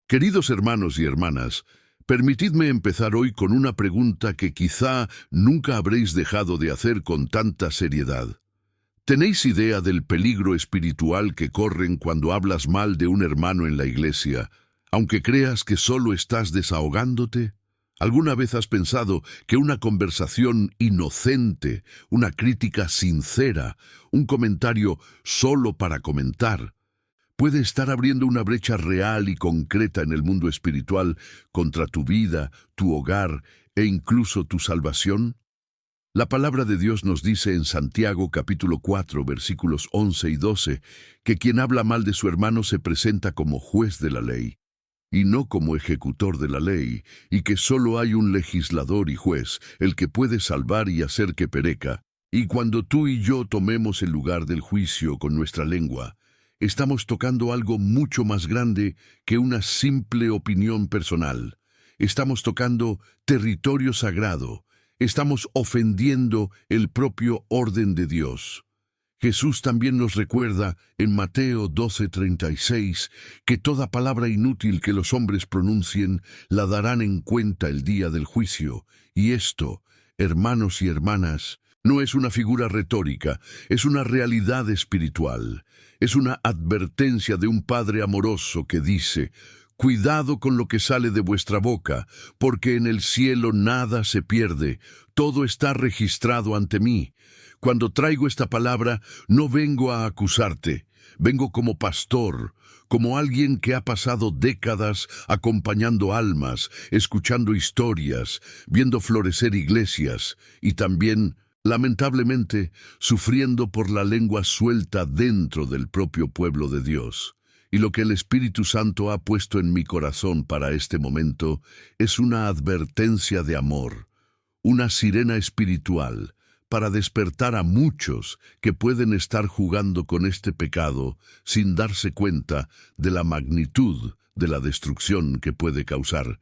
Queridos hermanos y hermanas, permitidme empezar hoy con una pregunta que quizá nunca habréis dejado de hacer con tanta seriedad. ¿Tenéis idea del peligro espiritual que corren cuando hablas mal de un hermano en la iglesia, aunque creas que solo estás desahogándote? ¿Alguna vez has pensado que una conversación inocente, una crítica sincera, un comentario solo para comentar, puede estar abriendo una brecha real y concreta en el mundo espiritual contra tu vida, tu hogar e incluso tu salvación? La palabra de Dios nos dice en Santiago capítulo 4, versículos 11 y 12, que quien habla mal de su hermano se presenta como juez de la ley, y no como ejecutor de la ley, y que solo hay un legislador y juez, el que puede salvar y hacer que perezca. Y cuando tú y yo tomemos el lugar del juicio con nuestra lengua, estamos tocando algo mucho más grande que una simple opinión personal. Estamos tocando territorio sagrado. Estamos ofendiendo el propio orden de Dios. Jesús también nos recuerda en Mateo 12:36 que toda palabra inútil que los hombres pronuncien la darán en cuenta el día del juicio. Y esto, hermanos y hermanas, no es una figura retórica, es una realidad espiritual. Es una advertencia de un Padre amoroso que dice: cuidado con lo que sale de vuestra boca, porque en el cielo nada se pierde, todo está registrado ante mí. Cuando traigo esta palabra, no vengo a acusarte, vengo como pastor, como alguien que ha pasado décadas acompañando almas, escuchando historias, viendo florecer iglesias y también, lamentablemente, sufriendo por la lengua suelta dentro del propio pueblo de Dios. Y lo que el Espíritu Santo ha puesto en mi corazón para este momento es una advertencia de amor, una sirena espiritual, para despertar a muchos que pueden estar jugando con este pecado sin darse cuenta de la magnitud de la destrucción que puede causar.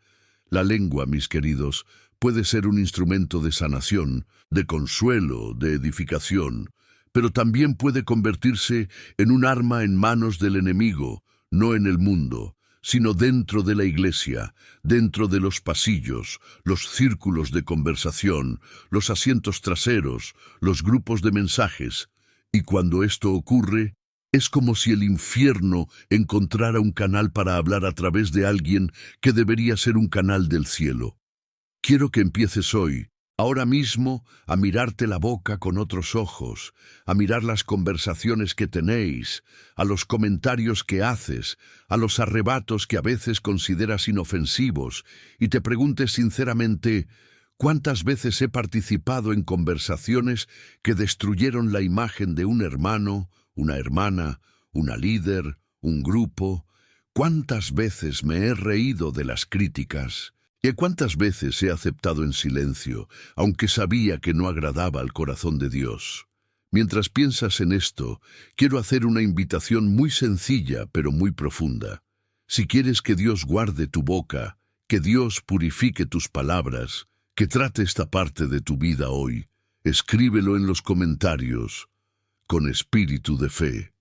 La lengua, mis queridos, puede ser un instrumento de sanación, de consuelo, de edificación, pero también puede convertirse en un arma en manos del enemigo, no en el mundo, sino dentro de la iglesia, dentro de los pasillos, los círculos de conversación, los asientos traseros, los grupos de mensajes. Y cuando esto ocurre, es como si el infierno encontrara un canal para hablar a través de alguien que debería ser un canal del cielo. Quiero que empieces hoy, ahora mismo, a mirarte la boca con otros ojos, a mirar las conversaciones que tenéis, a los comentarios que haces, a los arrebatos que a veces consideras inofensivos, y te preguntes sinceramente: ¿cuántas veces he participado en conversaciones que destruyeron la imagen de un hermano, una hermana, una líder, un grupo? ¿Cuántas veces me he reído de las críticas? ¿Y cuántas veces he aceptado en silencio, aunque sabía que no agradaba al corazón de Dios? Mientras piensas en esto, quiero hacer una invitación muy sencilla pero muy profunda. Si quieres que Dios guarde tu boca, que Dios purifique tus palabras, que trate esta parte de tu vida hoy, escríbelo en los comentarios, con espíritu de fe.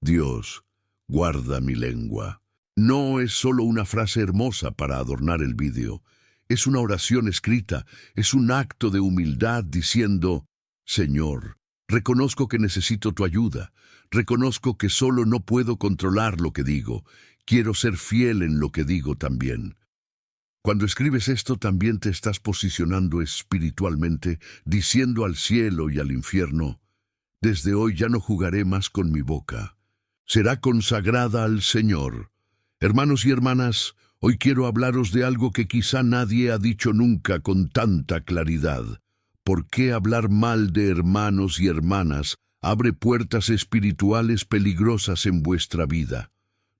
Dios, guarda mi lengua. No es solo una frase hermosa para adornar el vídeo, es una oración escrita, es un acto de humildad diciendo: Señor, reconozco que necesito tu ayuda, reconozco que solo no puedo controlar lo que digo, quiero ser fiel en lo que digo también. Cuando escribes esto también te estás posicionando espiritualmente, diciendo al cielo y al infierno: desde hoy ya no jugaré más con mi boca, será consagrada al Señor. Hermanos y hermanas, hoy quiero hablaros de algo que quizá nadie ha dicho nunca con tanta claridad. ¿Por qué hablar mal de hermanos y hermanas abre puertas espirituales peligrosas en vuestra vida?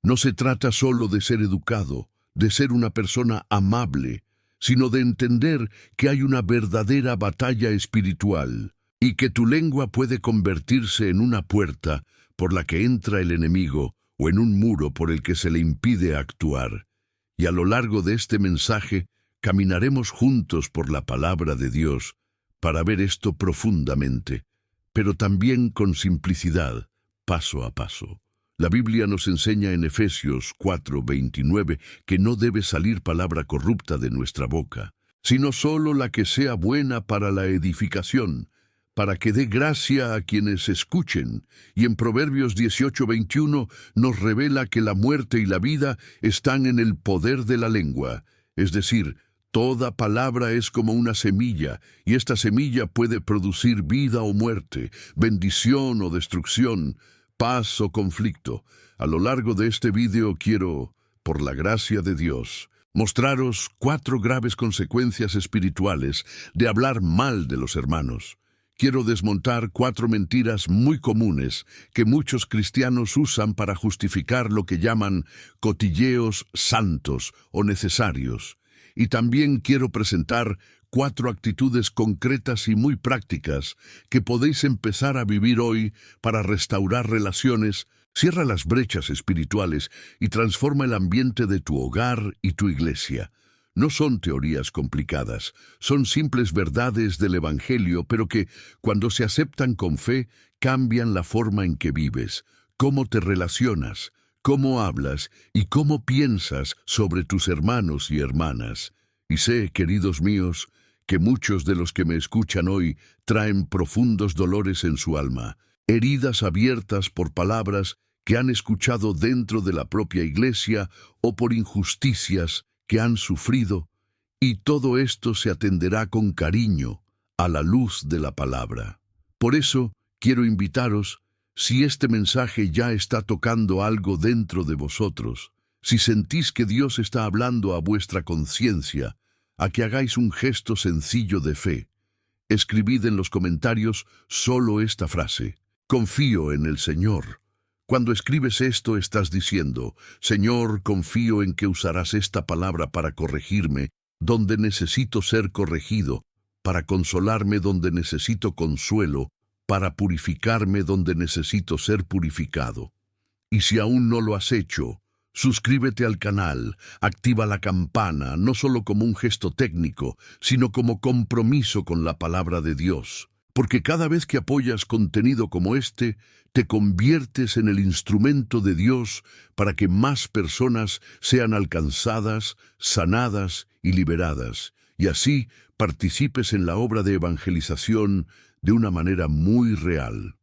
No se trata solo de ser educado, de ser una persona amable, sino de entender que hay una verdadera batalla espiritual y que tu lengua puede convertirse en una puerta por la que entra el enemigo o en un muro por el que se le impide actuar. Y a lo largo de este mensaje, caminaremos juntos por la palabra de Dios para ver esto profundamente, pero también con simplicidad, paso a paso. La Biblia nos enseña en Efesios 4:29 que no debe salir palabra corrupta de nuestra boca, sino solo la que sea buena para la edificación, para que dé gracia a quienes escuchen. Y en Proverbios 18:21 nos revela que la muerte y la vida están en el poder de la lengua. Es decir, toda palabra es como una semilla, y esta semilla puede producir vida o muerte, bendición o destrucción, paz o conflicto. A lo largo de este vídeo quiero, por la gracia de Dios, mostraros 4 graves consecuencias espirituales de hablar mal de los hermanos. Quiero desmontar 4 mentiras muy comunes que muchos cristianos usan para justificar lo que llaman cotilleos santos o necesarios. Y también quiero presentar 4 actitudes concretas y muy prácticas que podéis empezar a vivir hoy para restaurar relaciones, cierra las brechas espirituales y transforma el ambiente de tu hogar y tu iglesia. No son teorías complicadas, son simples verdades del Evangelio, pero que, cuando se aceptan con fe, cambian la forma en que vives, cómo te relacionas, cómo hablas y cómo piensas sobre tus hermanos y hermanas. Y sé, queridos míos, que muchos de los que me escuchan hoy traen profundos dolores en su alma, heridas abiertas por palabras que han escuchado dentro de la propia iglesia o por injusticias que han sufrido, y todo esto se atenderá con cariño a la luz de la palabra. Por eso, quiero invitaros, si este mensaje ya está tocando algo dentro de vosotros, si sentís que Dios está hablando a vuestra conciencia, a que hagáis un gesto sencillo de fe. Escribid en los comentarios solo esta frase: confío en el Señor. Cuando escribes esto estás diciendo: Señor, confío en que usarás esta palabra para corregirme donde necesito ser corregido, para consolarme donde necesito consuelo, para purificarme donde necesito ser purificado. Y si aún no lo has hecho, suscríbete al canal, activa la campana, no solo como un gesto técnico, sino como compromiso con la palabra de Dios. Porque cada vez que apoyas contenido como este, te conviertes en el instrumento de Dios para que más personas sean alcanzadas, sanadas y liberadas, y así participes en la obra de evangelización de una manera muy real.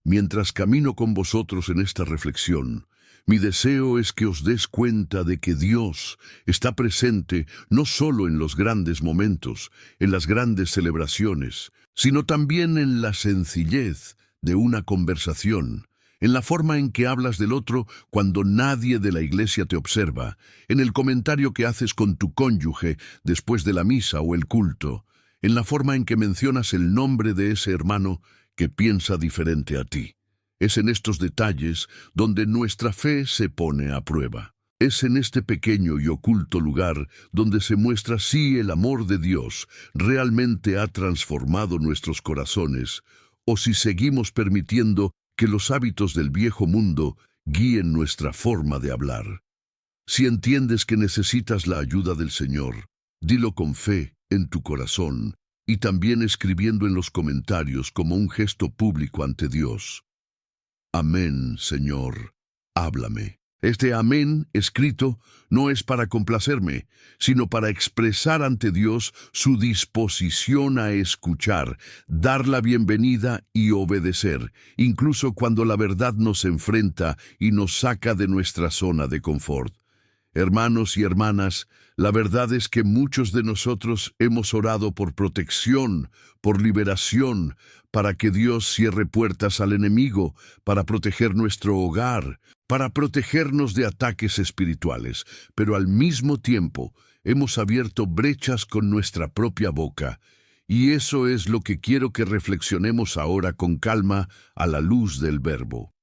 Mientras camino con vosotros en esta reflexión, mi deseo es que os des cuenta de que Dios está presente no solo en los grandes momentos, en las grandes celebraciones, sino también en la sencillez de una conversación, en la forma en que hablas del otro cuando nadie de la iglesia te observa, en el comentario que haces con tu cónyuge después de la misa o el culto, en la forma en que mencionas el nombre de ese hermano que piensa diferente a ti. Es en estos detalles donde nuestra fe se pone a prueba. Es en este pequeño y oculto lugar donde se muestra si el amor de Dios realmente ha transformado nuestros corazones, o si seguimos permitiendo que los hábitos del viejo mundo guíen nuestra forma de hablar. Si entiendes que necesitas la ayuda del Señor, dilo con fe en tu corazón y también escribiendo en los comentarios como un gesto público ante Dios. Amén, Señor, háblame. Este amén escrito no es para complacerme, sino para expresar ante Dios su disposición a escuchar, dar la bienvenida y obedecer, incluso cuando la verdad nos enfrenta y nos saca de nuestra zona de confort. Hermanos y hermanas, la verdad es que muchos de nosotros hemos orado por protección, por liberación, para que Dios cierre puertas al enemigo, para proteger nuestro hogar, para protegernos de ataques espirituales, pero al mismo tiempo hemos abierto brechas con nuestra propia boca. Y eso es lo que quiero que reflexionemos ahora con calma a la luz del Verbo.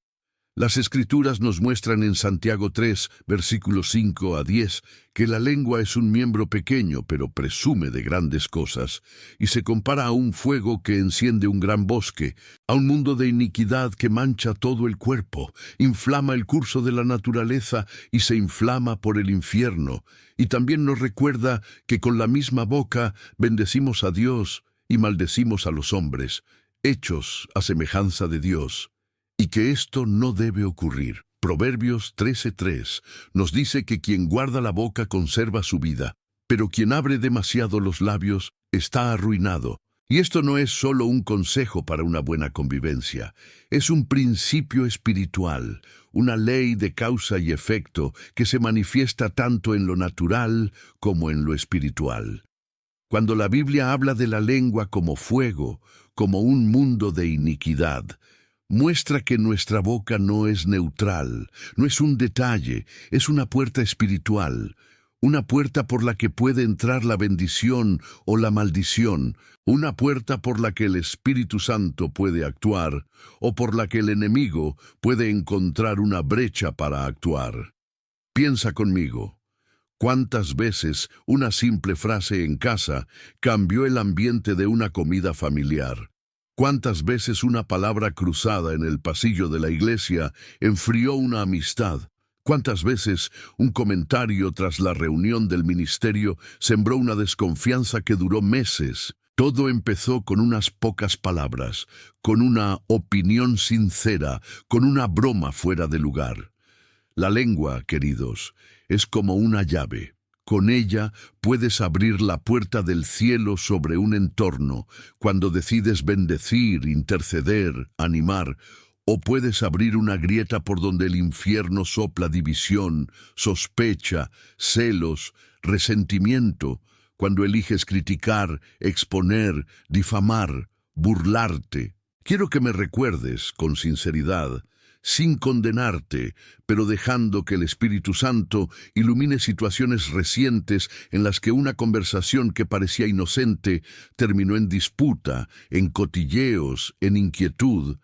Las Escrituras nos muestran en Santiago 3, versículos 5 a 10, que la lengua es un miembro pequeño, pero presume de grandes cosas, y se compara a un fuego que enciende un gran bosque, a un mundo de iniquidad que mancha todo el cuerpo, inflama el curso de la naturaleza y se inflama por el infierno, y también nos recuerda que con la misma boca bendecimos a Dios y maldecimos a los hombres, hechos a semejanza de Dios, y que esto no debe ocurrir. Proverbios 13:3 nos dice que quien guarda la boca conserva su vida, pero quien abre demasiado los labios está arruinado. Y esto no es solo un consejo para una buena convivencia, es un principio espiritual, una ley de causa y efecto que se manifiesta tanto en lo natural como en lo espiritual. Cuando la Biblia habla de la lengua como fuego, como un mundo de iniquidad, muestra que nuestra boca no es neutral, no es un detalle, es una puerta espiritual, una puerta por la que puede entrar la bendición o la maldición, una puerta por la que el Espíritu Santo puede actuar o por la que el enemigo puede encontrar una brecha para actuar. Piensa conmigo. ¿Cuántas veces una simple frase en casa cambió el ambiente de una comida familiar? ¿Cuántas veces una palabra cruzada en el pasillo de la iglesia enfrió una amistad? ¿Cuántas veces un comentario tras la reunión del ministerio sembró una desconfianza que duró meses? Todo empezó con unas pocas palabras, con una opinión sincera, con una broma fuera de lugar. La lengua, queridos, es como una llave. Con ella puedes abrir la puerta del cielo sobre un entorno cuando decides bendecir, interceder, animar, o puedes abrir una grieta por donde el infierno sopla división, sospecha, celos, resentimiento, cuando eliges criticar, exponer, difamar, burlarte. Quiero que me recuerdes, con sinceridad, sin condenarte, pero dejando que el Espíritu Santo ilumine situaciones recientes en las que una conversación que parecía inocente terminó en disputa, en cotilleos, en inquietud.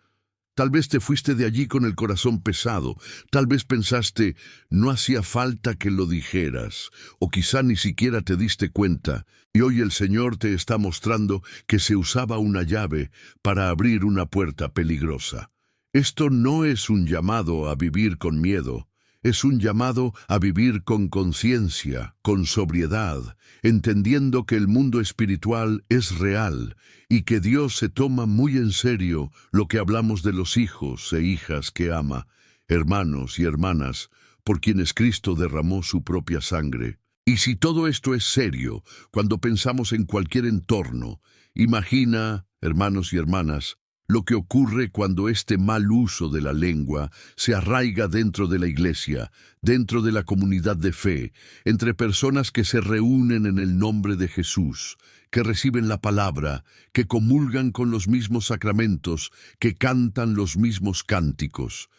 Tal vez te fuiste de allí con el corazón pesado, tal vez pensaste, no hacía falta que lo dijeras, o quizá ni siquiera te diste cuenta, y hoy el Señor te está mostrando que se usaba una llave para abrir una puerta peligrosa. Esto no es un llamado a vivir con miedo, es un llamado a vivir con conciencia, con sobriedad, entendiendo que el mundo espiritual es real y que Dios se toma muy en serio lo que hablamos de los hijos e hijas que ama, hermanos y hermanas, por quienes Cristo derramó su propia sangre. Y si todo esto es serio, cuando pensamos en cualquier entorno, imagina, hermanos y hermanas, lo que ocurre cuando este mal uso de la lengua se arraiga dentro de la iglesia, dentro de la comunidad de fe, entre personas que se reúnen en el nombre de Jesús, que reciben la palabra, que comulgan con los mismos sacramentos, que cantan los mismos cánticos.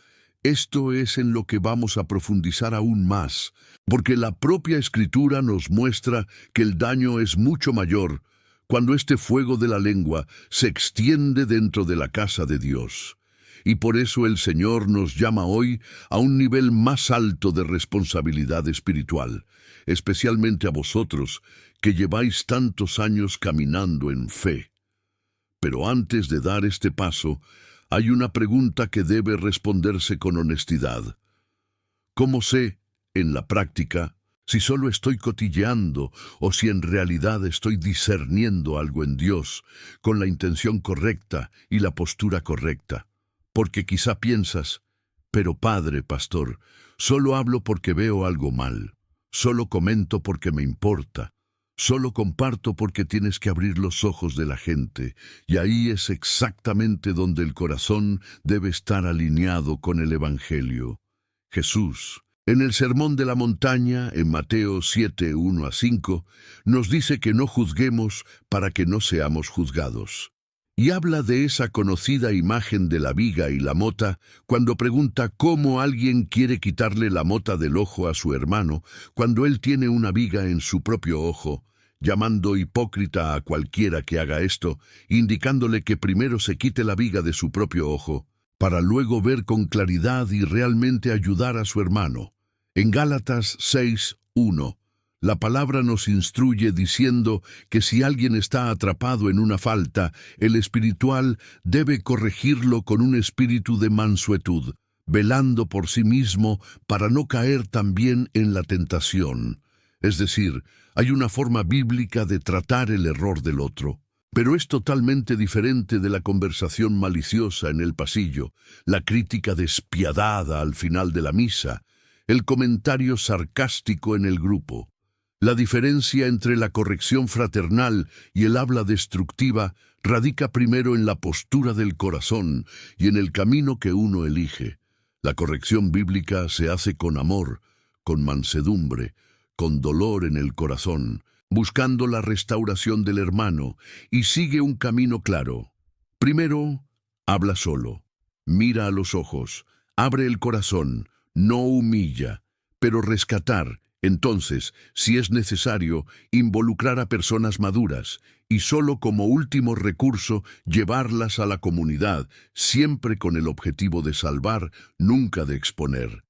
Esto es en lo que vamos a profundizar aún más, porque la propia Escritura nos muestra que el daño es mucho mayor cuando este fuego de la lengua se extiende dentro de la casa de Dios. Y por eso el Señor nos llama hoy a un nivel más alto de responsabilidad espiritual, especialmente a vosotros, que lleváis tantos años caminando en fe. Pero antes de dar este paso, hay una pregunta que debe responderse con honestidad. ¿Cómo sé, en la práctica, si solo estoy cotilleando o si en realidad estoy discerniendo algo en Dios con la intención correcta y la postura correcta? Porque quizá piensas, pero padre, pastor, solo hablo porque veo algo mal, solo comento porque me importa, solo comparto porque tienes que abrir los ojos de la gente, y ahí es exactamente donde el corazón debe estar alineado con el Evangelio. Jesús, en el Sermón de la Montaña, en Mateo 7, 1-5, nos dice que no juzguemos para que no seamos juzgados. Y habla de esa conocida imagen de la viga y la mota cuando pregunta cómo alguien quiere quitarle la mota del ojo a su hermano cuando él tiene una viga en su propio ojo, llamando hipócrita a cualquiera que haga esto, indicándole que primero se quite la viga de su propio ojo, para luego ver con claridad y realmente ayudar a su hermano. En Gálatas 6:1, la palabra nos instruye diciendo que si alguien está atrapado en una falta, el espiritual debe corregirlo con un espíritu de mansuetud, velando por sí mismo para no caer también en la tentación. Es decir, hay una forma bíblica de tratar el error del otro. Pero es totalmente diferente de la conversación maliciosa en el pasillo, la crítica despiadada al final de la misa, el comentario sarcástico en el grupo. La diferencia entre la corrección fraternal y el habla destructiva radica primero en la postura del corazón y en el camino que uno elige. La corrección bíblica se hace con amor, con mansedumbre, con dolor en el corazón, buscando la restauración del hermano, y sigue un camino claro. Primero, habla solo, mira a los ojos, abre el corazón, no humilla, pero rescatar. Entonces, si es necesario, involucrar a personas maduras y solo como último recurso llevarlas a la comunidad, siempre con el objetivo de salvar, nunca de exponer.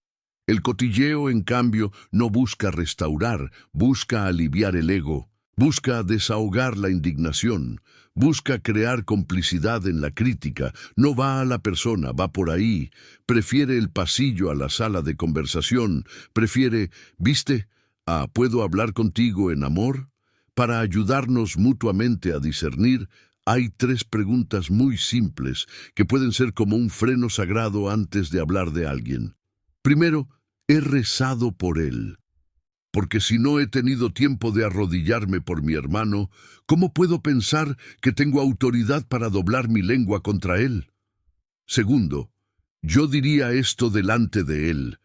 El cotilleo, en cambio, no busca restaurar, busca aliviar el ego, busca desahogar la indignación, busca crear complicidad en la crítica, no va a la persona, va por ahí, prefiere el pasillo a la sala de conversación, prefiere, ¿viste? ¿Puedo hablar contigo en amor? Para ayudarnos mutuamente a discernir, hay 3 preguntas muy simples que pueden ser como un freno sagrado antes de hablar de alguien. Primero, he rezado por él. Porque si no he tenido tiempo de arrodillarme por mi hermano, ¿cómo puedo pensar que tengo autoridad para doblar mi lengua contra él? Segundo, yo diría esto delante de él,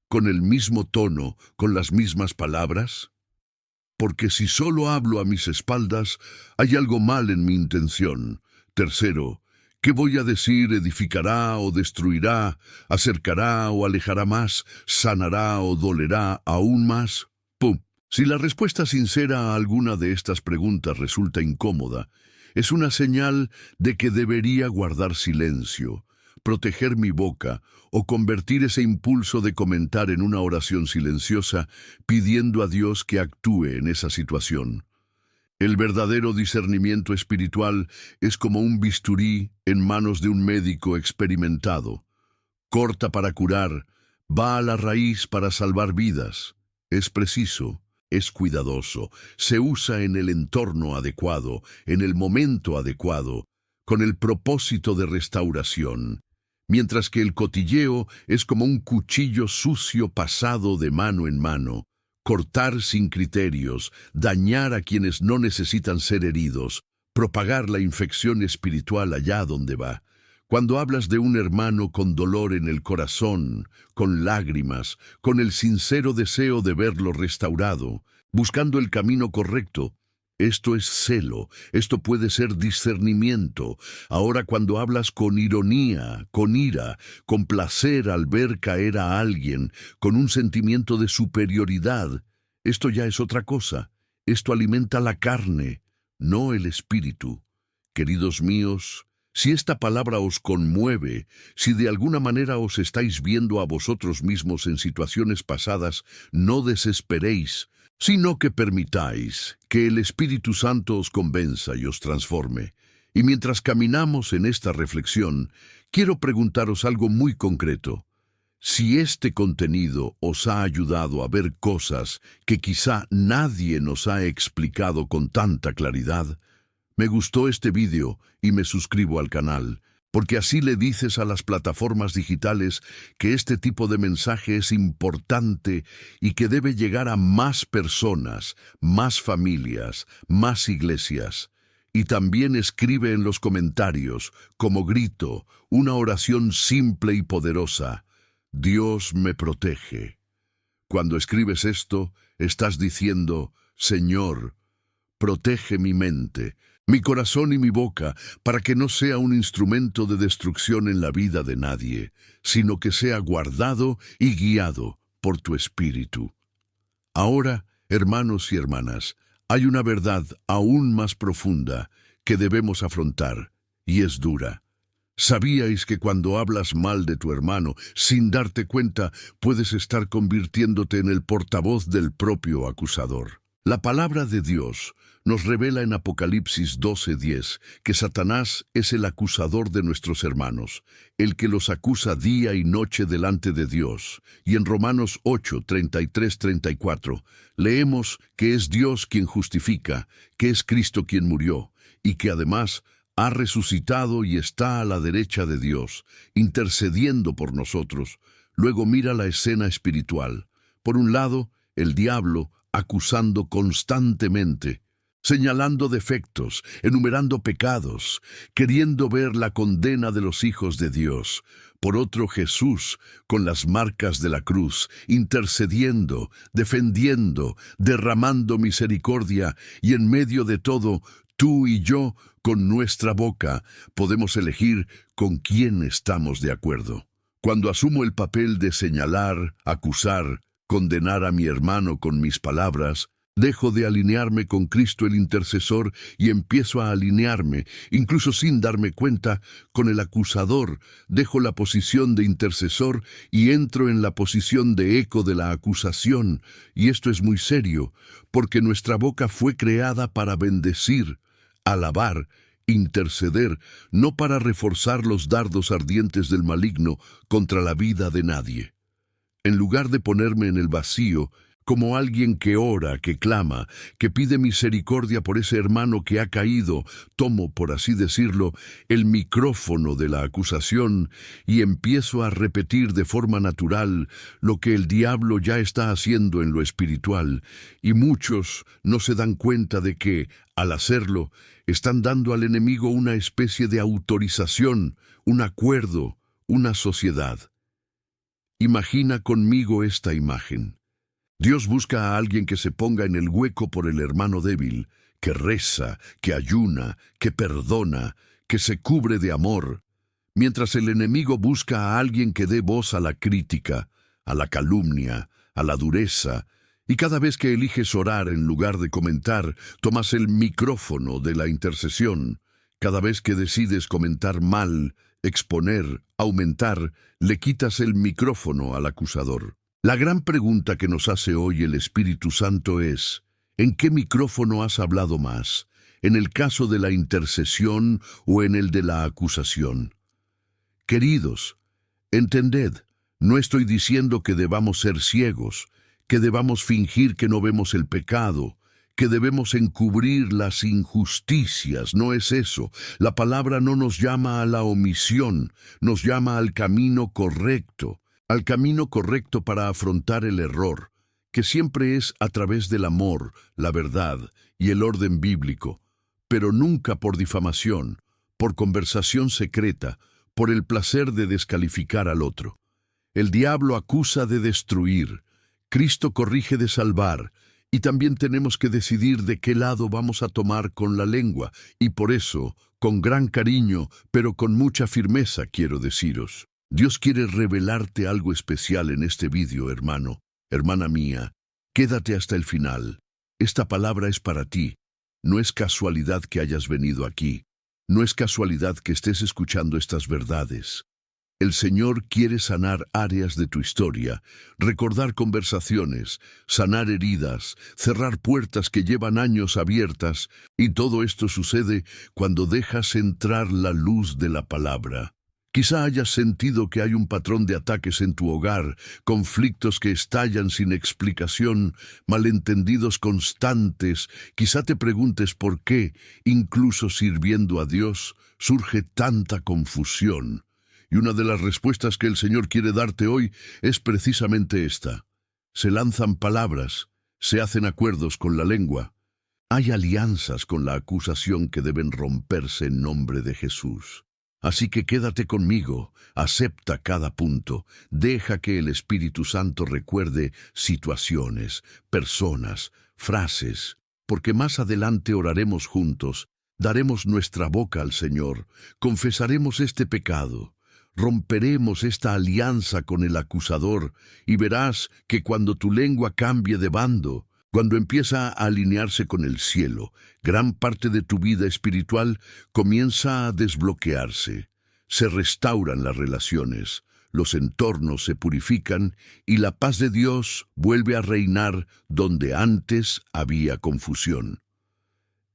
con el mismo tono, con las mismas palabras. Porque si solo hablo a mis espaldas, hay algo mal en mi intención. Tercero, ¿qué voy a decir? ¿Edificará o destruirá? ¿Acercará o alejará más? ¿Sanará o dolerá aún más? ¡Pum! Si la respuesta sincera a alguna de estas preguntas resulta incómoda, es una señal de que debería guardar silencio, proteger mi boca o convertir ese impulso de comentar en una oración silenciosa pidiendo a Dios que actúe en esa situación. El verdadero discernimiento espiritual es como un bisturí en manos de un médico experimentado. Corta para curar, va a la raíz para salvar vidas. Es preciso, es cuidadoso, se usa en el entorno adecuado, en el momento adecuado, con el propósito de restauración, mientras que el cotilleo es como un cuchillo sucio pasado de mano en mano, cortar sin criterios, dañar a quienes no necesitan ser heridos, propagar la infección espiritual allá donde va. Cuando hablas de un hermano con dolor en el corazón, con lágrimas, con el sincero deseo de verlo restaurado, buscando el camino correcto, esto es celo, esto puede ser discernimiento. Ahora cuando hablas con ironía, con ira, con placer al ver caer a alguien, con un sentimiento de superioridad, esto ya es otra cosa. Esto alimenta la carne, no el espíritu. Queridos míos, si esta palabra os conmueve, si de alguna manera os estáis viendo a vosotros mismos en situaciones pasadas, no desesperéis, sino que permitáis que el Espíritu Santo os convenza y os transforme. Y mientras caminamos en esta reflexión, quiero preguntaros algo muy concreto. Si este contenido os ha ayudado a ver cosas que quizá nadie nos ha explicado con tanta claridad, me gustó este vídeo y me suscribo al canal, porque así le dices a las plataformas digitales que este tipo de mensaje es importante y que debe llegar a más personas, más familias, más iglesias. Y también escribe en los comentarios, como grito, una oración simple y poderosa: Dios me protege. Cuando escribes esto, estás diciendo: Señor, protege mi mente, mi corazón y mi boca, para que no sea un instrumento de destrucción en la vida de nadie, sino que sea guardado y guiado por tu Espíritu. Ahora, hermanos y hermanas, hay una verdad aún más profunda que debemos afrontar, y es dura. ¿Sabíais que cuando hablas mal de tu hermano, sin darte cuenta, puedes estar convirtiéndote en el portavoz del propio acusador? La palabra de Dios nos revela en Apocalipsis 12:10 que Satanás es el acusador de nuestros hermanos, el que los acusa día y noche delante de Dios. Y en Romanos 8:33-34 leemos que es Dios quien justifica, que es Cristo quien murió, y que además ha resucitado y está a la derecha de Dios, intercediendo por nosotros. Luego mira la escena espiritual. Por un lado, el diablo acusando constantemente, señalando defectos, enumerando pecados, queriendo ver la condena de los hijos de Dios. Por otro, Jesús, con las marcas de la cruz, intercediendo, defendiendo, derramando misericordia, y en medio de todo, tú y yo, con nuestra boca, podemos elegir con quién estamos de acuerdo. Cuando asumo el papel de señalar, acusar, condenar a mi hermano con mis palabras, dejo de alinearme con Cristo el intercesor y empiezo a alinearme, incluso sin darme cuenta, con el acusador. Dejo la posición de intercesor y entro en la posición de eco de la acusación. Y esto es muy serio, porque nuestra boca fue creada para bendecir, alabar, interceder, no para reforzar los dardos ardientes del maligno contra la vida de nadie. En lugar de ponerme en el vacío, como alguien que ora, que clama, que pide misericordia por ese hermano que ha caído, tomo, por así decirlo, el micrófono de la acusación y empiezo a repetir de forma natural lo que el diablo ya está haciendo en lo espiritual, y muchos no se dan cuenta de que, al hacerlo, están dando al enemigo una especie de autorización, un acuerdo, una sociedad. Imagina conmigo esta imagen. Dios busca a alguien que se ponga en el hueco por el hermano débil, que reza, que ayuna, que perdona, que se cubre de amor, mientras el enemigo busca a alguien que dé voz a la crítica, a la calumnia, a la dureza, y cada vez que eliges orar en lugar de comentar, tomas el micrófono de la intercesión. Cada vez que decides comentar mal, exponer, aumentar, le quitas el micrófono al acusador. La gran pregunta que nos hace hoy el Espíritu Santo es, ¿en qué micrófono has hablado más? ¿En el caso de la intercesión o en el de la acusación? Queridos, entended, no estoy diciendo que debamos ser ciegos, que debamos fingir que no vemos el pecado, que debemos encubrir las injusticias. No es eso. La palabra no nos llama a la omisión, nos llama al camino correcto para afrontar el error, que siempre es a través del amor, la verdad y el orden bíblico, pero nunca por difamación, por conversación secreta, por el placer de descalificar al otro. El diablo acusa de destruir, Cristo corrige de salvar, y también tenemos que decidir de qué lado vamos a tomar con la lengua, y por eso, con gran cariño, pero con mucha firmeza, quiero deciros. Dios quiere revelarte algo especial en este vídeo, hermano, hermana mía. Quédate hasta el final. Esta palabra es para ti. No es casualidad que hayas venido aquí. No es casualidad que estés escuchando estas verdades. El Señor quiere sanar áreas de tu historia, recordar conversaciones, sanar heridas, cerrar puertas que llevan años abiertas, y todo esto sucede cuando dejas entrar la luz de la palabra. Quizá hayas sentido que hay un patrón de ataques en tu hogar, conflictos que estallan sin explicación, malentendidos constantes. Quizá te preguntes por qué, incluso sirviendo a Dios, surge tanta confusión. Y una de las respuestas que el Señor quiere darte hoy es precisamente esta. Se lanzan palabras, se hacen acuerdos con la lengua. Hay alianzas con la acusación que deben romperse en nombre de Jesús. Así que quédate conmigo, acepta cada punto, deja que el Espíritu Santo recuerde situaciones, personas, frases, porque más adelante oraremos juntos, daremos nuestra boca al Señor, confesaremos este pecado, romperemos esta alianza con el acusador y verás que cuando tu lengua cambie de bando, cuando empieza a alinearse con el cielo, gran parte de tu vida espiritual comienza a desbloquearse. Se restauran las relaciones, los entornos se purifican y la paz de Dios vuelve a reinar donde antes había confusión.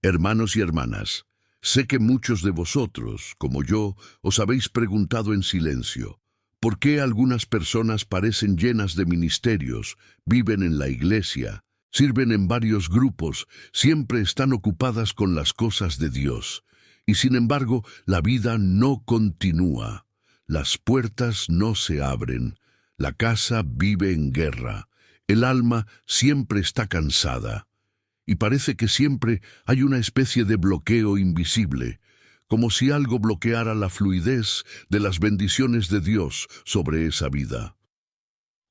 Hermanos y hermanas, sé que muchos de vosotros, como yo, os habéis preguntado en silencio, ¿por qué algunas personas parecen llenas de ministerios, viven en la iglesia, Sirven en varios grupos, siempre están ocupadas con las cosas de Dios. Y sin embargo, la vida no continúa. Las puertas no se abren. La casa vive en guerra. El alma siempre está cansada. Y parece que siempre hay una especie de bloqueo invisible, como si algo bloqueara la fluidez de las bendiciones de Dios sobre esa vida.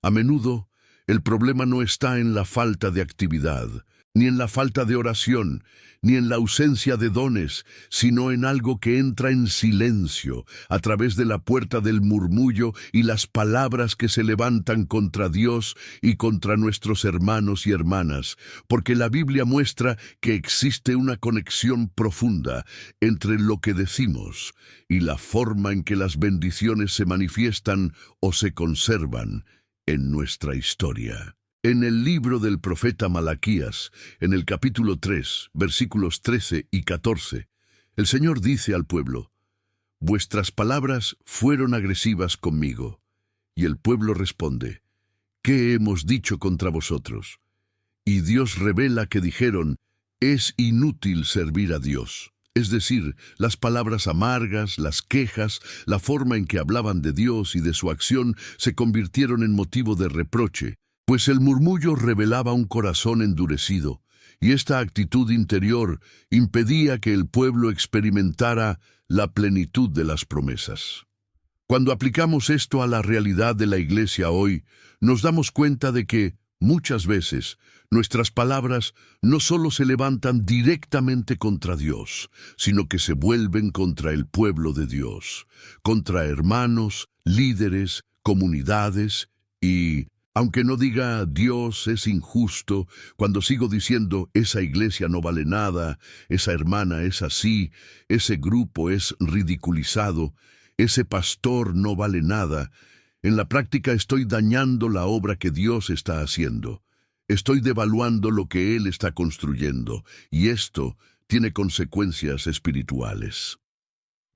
A menudo, el problema no está en la falta de actividad, ni en la falta de oración, ni en la ausencia de dones, sino en algo que entra en silencio a través de la puerta del murmullo y las palabras que se levantan contra Dios y contra nuestros hermanos y hermanas, porque la Biblia muestra que existe una conexión profunda entre lo que decimos y la forma en que las bendiciones se manifiestan o se conservan en nuestra historia. En el libro del profeta Malaquías, en el capítulo 3, versículos 13 y 14, el Señor dice al pueblo: «Vuestras palabras fueron agresivas conmigo». Y el pueblo responde: «¿Qué hemos dicho contra vosotros?». Y Dios revela que dijeron: «Es inútil servir a Dios». Es decir, las palabras amargas, las quejas, la forma en que hablaban de Dios y de su acción se convirtieron en motivo de reproche, pues el murmullo revelaba un corazón endurecido, y esta actitud interior impedía que el pueblo experimentara la plenitud de las promesas. Cuando aplicamos esto a la realidad de la Iglesia hoy, nos damos cuenta de que, muchas veces, nuestras palabras no solo se levantan directamente contra Dios, sino que se vuelven contra el pueblo de Dios, contra hermanos, líderes, comunidades y, aunque no diga Dios es injusto, cuando sigo diciendo esa iglesia no vale nada, esa hermana es así, ese grupo es ridiculizado, ese pastor no vale nada, en la práctica estoy dañando la obra que Dios está haciendo. Estoy devaluando lo que Él está construyendo, y esto tiene consecuencias espirituales.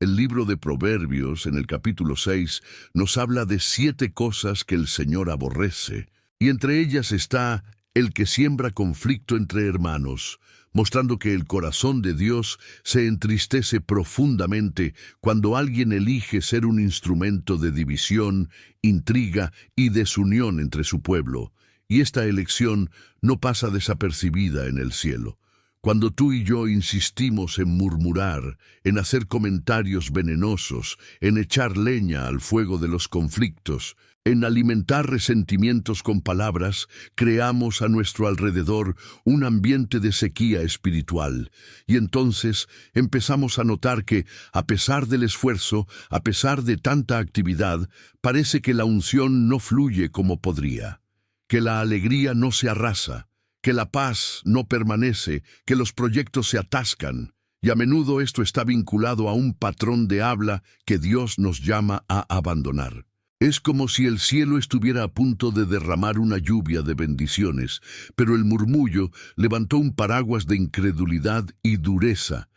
El libro de Proverbios, en el capítulo 6, nos habla de 7 cosas que el Señor aborrece, y entre ellas está el que siembra conflicto entre hermanos, mostrando que el corazón de Dios se entristece profundamente cuando alguien elige ser un instrumento de división, intriga y desunión entre su pueblo, y esta elección no pasa desapercibida en el cielo. Cuando tú y yo insistimos en murmurar, en hacer comentarios venenosos, en echar leña al fuego de los conflictos, en alimentar resentimientos con palabras, creamos a nuestro alrededor un ambiente de sequía espiritual. Y entonces empezamos a notar que, a pesar del esfuerzo, a pesar de tanta actividad, parece que la unción no fluye como podría, que la alegría no se arrasa, que la paz no permanece, que los proyectos se atascan, y a menudo esto está vinculado a un patrón de habla que Dios nos llama a abandonar. Es como si el cielo estuviera a punto de derramar una lluvia de bendiciones, pero el murmullo levantó un paraguas de incredulidad y dureza,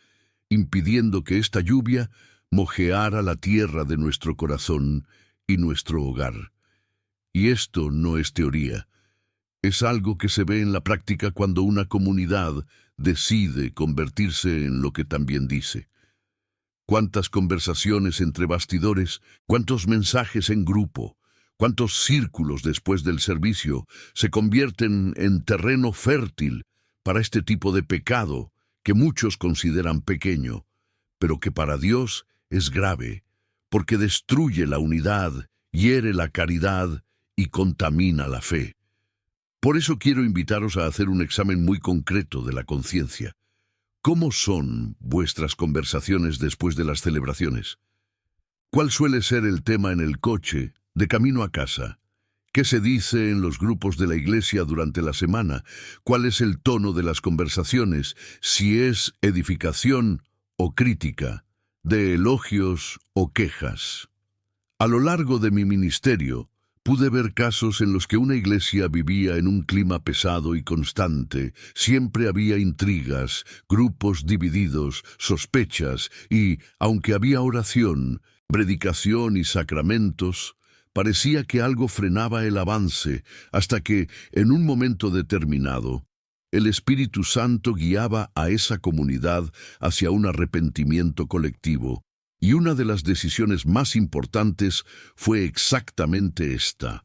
impidiendo que esta lluvia mojeara la tierra de nuestro corazón y nuestro hogar. Y esto no es teoría. Es algo que se ve en la práctica cuando una comunidad decide convertirse en lo que también dice. Cuántas conversaciones entre bastidores, cuántos mensajes en grupo, cuántos círculos después del servicio se convierten en terreno fértil para este tipo de pecado que muchos consideran pequeño, pero que para Dios es grave, porque destruye la unidad, hiere la caridad y contamina la fe. Por eso quiero invitaros a hacer un examen muy concreto de la conciencia. ¿Cómo son vuestras conversaciones después de las celebraciones? ¿Cuál suele ser el tema en el coche, de camino a casa? ¿Qué se dice en los grupos de la iglesia durante la semana? ¿Cuál es el tono de las conversaciones? Si es edificación o crítica, de elogios o quejas. A lo largo de mi ministerio, pude ver casos en los que una iglesia vivía en un clima pesado y constante. Siempre había intrigas, grupos divididos, sospechas y, aunque había oración, predicación y sacramentos, parecía que algo frenaba el avance hasta que, en un momento determinado, el Espíritu Santo guiaba a esa comunidad hacia un arrepentimiento colectivo, y una de las decisiones más importantes fue exactamente esta: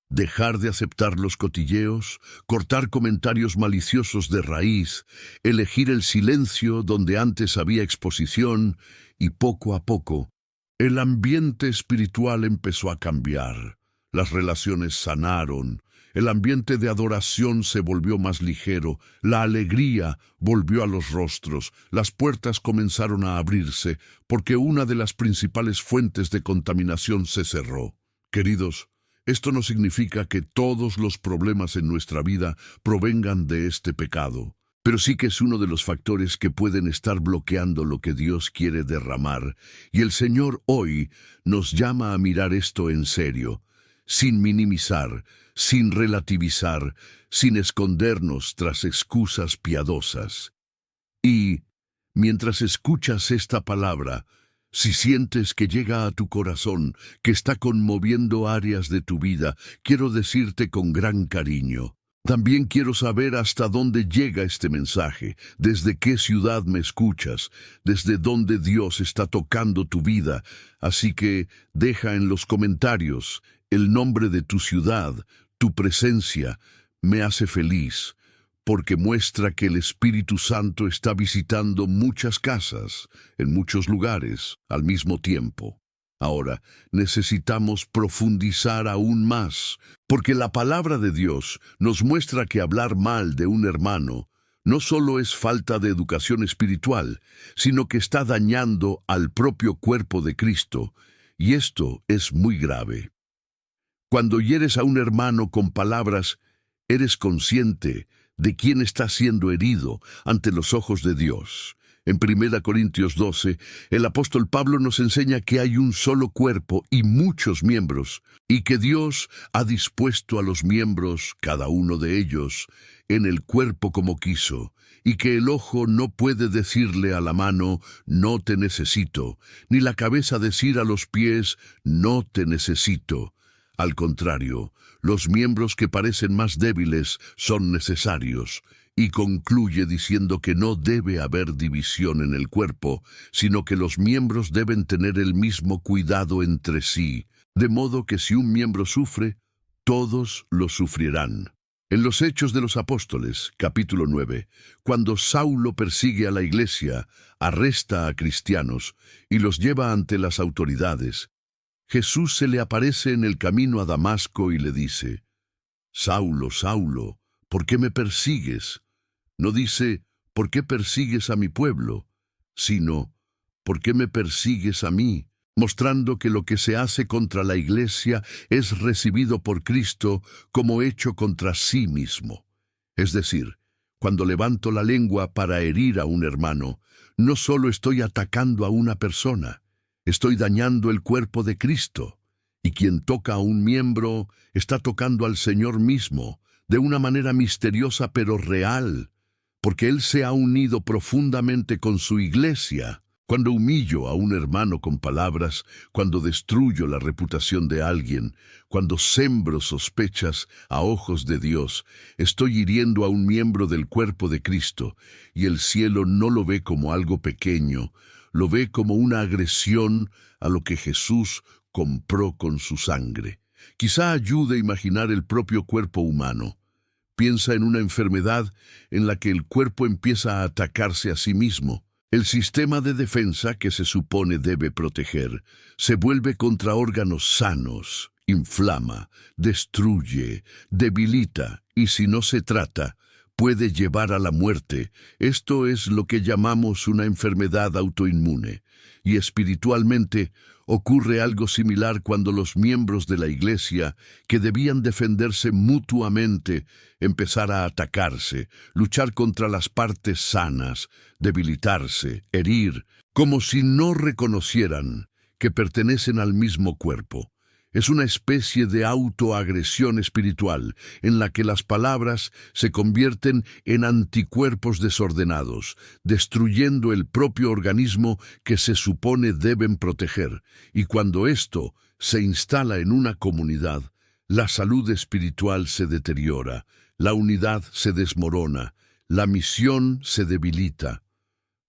dejar de aceptar los cotilleos, cortar comentarios maliciosos de raíz, elegir el silencio donde antes había exposición, y poco a poco, el ambiente espiritual empezó a cambiar. Las relaciones sanaron, el ambiente de adoración se volvió más ligero, la alegría volvió a los rostros, las puertas comenzaron a abrirse, porque una de las principales fuentes de contaminación se cerró. Queridos, esto no significa que todos los problemas en nuestra vida provengan de este pecado, pero sí que es uno de los factores que pueden estar bloqueando lo que Dios quiere derramar, y el Señor hoy nos llama a mirar esto en serio, sin minimizar, sin relativizar, sin escondernos tras excusas piadosas. Y, mientras escuchas esta palabra, si sientes que llega a tu corazón, que está conmoviendo áreas de tu vida, quiero decirte con gran cariño: también quiero saber hasta dónde llega este mensaje, desde qué ciudad me escuchas, desde dónde Dios está tocando tu vida. Así que deja en los comentarios el nombre de tu ciudad. Tu presencia me hace feliz, porque muestra que el Espíritu Santo está visitando muchas casas, en muchos lugares, al mismo tiempo. Ahora, necesitamos profundizar aún más, porque la palabra de Dios nos muestra que hablar mal de un hermano no solo es falta de educación espiritual, sino que está dañando al propio cuerpo de Cristo, y esto es muy grave. Cuando hieres a un hermano con palabras, eres consciente de quién está siendo herido ante los ojos de Dios. En 1 Corintios 12, el apóstol Pablo nos enseña que hay un solo cuerpo y muchos miembros, y que Dios ha dispuesto a los miembros, cada uno de ellos, en el cuerpo como quiso, y que el ojo no puede decirle a la mano, no te necesito, ni la cabeza decir a los pies, no te necesito. Al contrario, los miembros que parecen más débiles son necesarios, y concluye diciendo que no debe haber división en el cuerpo, sino que los miembros deben tener el mismo cuidado entre sí, de modo que si un miembro sufre, todos lo sufrirán. En los Hechos de los Apóstoles, capítulo 9, cuando Saulo persigue a la iglesia, arresta a cristianos y los lleva ante las autoridades, Jesús se le aparece en el camino a Damasco y le dice: Saulo, Saulo, ¿por qué me persigues? No dice, ¿por qué persigues a mi pueblo?, sino, ¿por qué me persigues a mí?, mostrando que lo que se hace contra la iglesia es recibido por Cristo como hecho contra sí mismo. Es decir, cuando levanto la lengua para herir a un hermano, no solo estoy atacando a una persona, estoy dañando el cuerpo de Cristo, y quien toca a un miembro está tocando al Señor mismo, de una manera misteriosa pero real, porque Él se ha unido profundamente con su iglesia. Cuando humillo a un hermano con palabras, cuando destruyo la reputación de alguien, cuando sembro sospechas a ojos de Dios, estoy hiriendo a un miembro del cuerpo de Cristo, y el cielo no lo ve como algo pequeño, lo ve como una agresión a lo que Jesús compró con su sangre. Quizá ayude a imaginar el propio cuerpo humano. Piensa en una enfermedad en la que el cuerpo empieza a atacarse a sí mismo. El sistema de defensa que se supone debe proteger se vuelve contra órganos sanos, inflama, destruye, debilita y, si no se trata, puede llevar a la muerte. Esto es lo que llamamos una enfermedad autoinmune. Y espiritualmente ocurre algo similar cuando los miembros de la iglesia, que debían defenderse mutuamente, empezar a atacarse, luchar contra las partes sanas, debilitarse, herir, como si no reconocieran que pertenecen al mismo cuerpo. Es una especie de autoagresión espiritual en la que las palabras se convierten en anticuerpos desordenados, destruyendo el propio organismo que se supone deben proteger. Y cuando esto se instala en una comunidad, la salud espiritual se deteriora, la unidad se desmorona, la misión se debilita.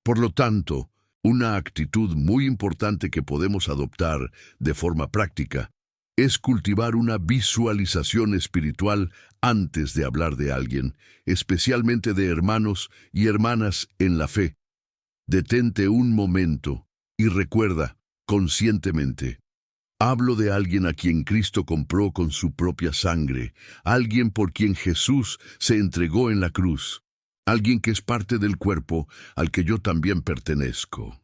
Por lo tanto, una actitud muy importante que podemos adoptar de forma práctica es cultivar una visualización espiritual antes de hablar de alguien, especialmente de hermanos y hermanas en la fe. Detente un momento y recuerda, conscientemente, hablo de alguien a quien Cristo compró con su propia sangre, alguien por quien Jesús se entregó en la cruz, alguien que es parte del cuerpo al que yo también pertenezco.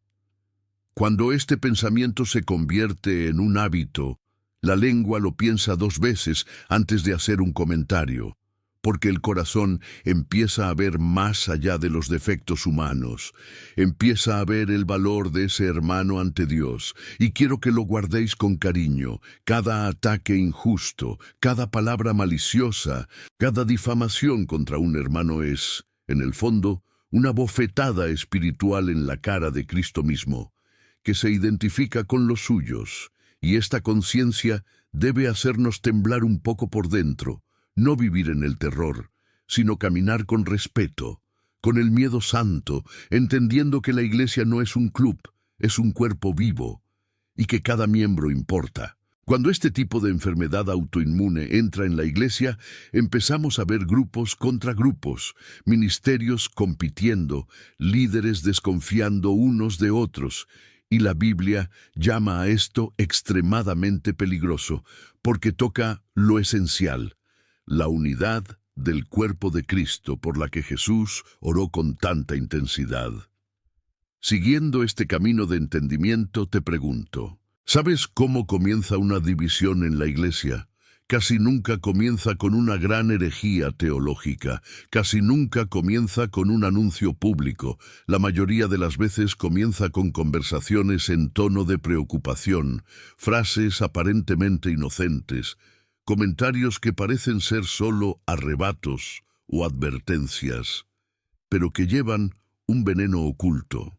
Cuando este pensamiento se convierte en un hábito, la lengua lo piensa 2 veces antes de hacer un comentario, porque el corazón empieza a ver más allá de los defectos humanos, empieza a ver el valor de ese hermano ante Dios, y quiero que lo guardéis con cariño. Cada ataque injusto, cada palabra maliciosa, cada difamación contra un hermano es, en el fondo, una bofetada espiritual en la cara de Cristo mismo, que se identifica con los suyos, y esta conciencia debe hacernos temblar un poco por dentro. No vivir en el terror, sino caminar con respeto, con el miedo santo, entendiendo que la iglesia no es un club, es un cuerpo vivo, y que cada miembro importa. Cuando este tipo de enfermedad autoinmune entra en la iglesia, empezamos a ver grupos contra grupos, ministerios compitiendo, líderes desconfiando unos de otros, y la Biblia llama a esto extremadamente peligroso, porque toca lo esencial, la unidad del cuerpo de Cristo por la que Jesús oró con tanta intensidad. Siguiendo este camino de entendimiento, te pregunto, ¿sabes cómo comienza una división en la iglesia? Casi nunca comienza con una gran herejía teológica, casi nunca comienza con un anuncio público. La mayoría de las veces comienza con conversaciones en tono de preocupación, frases aparentemente inocentes, comentarios que parecen ser solo arrebatos o advertencias, pero que llevan un veneno oculto.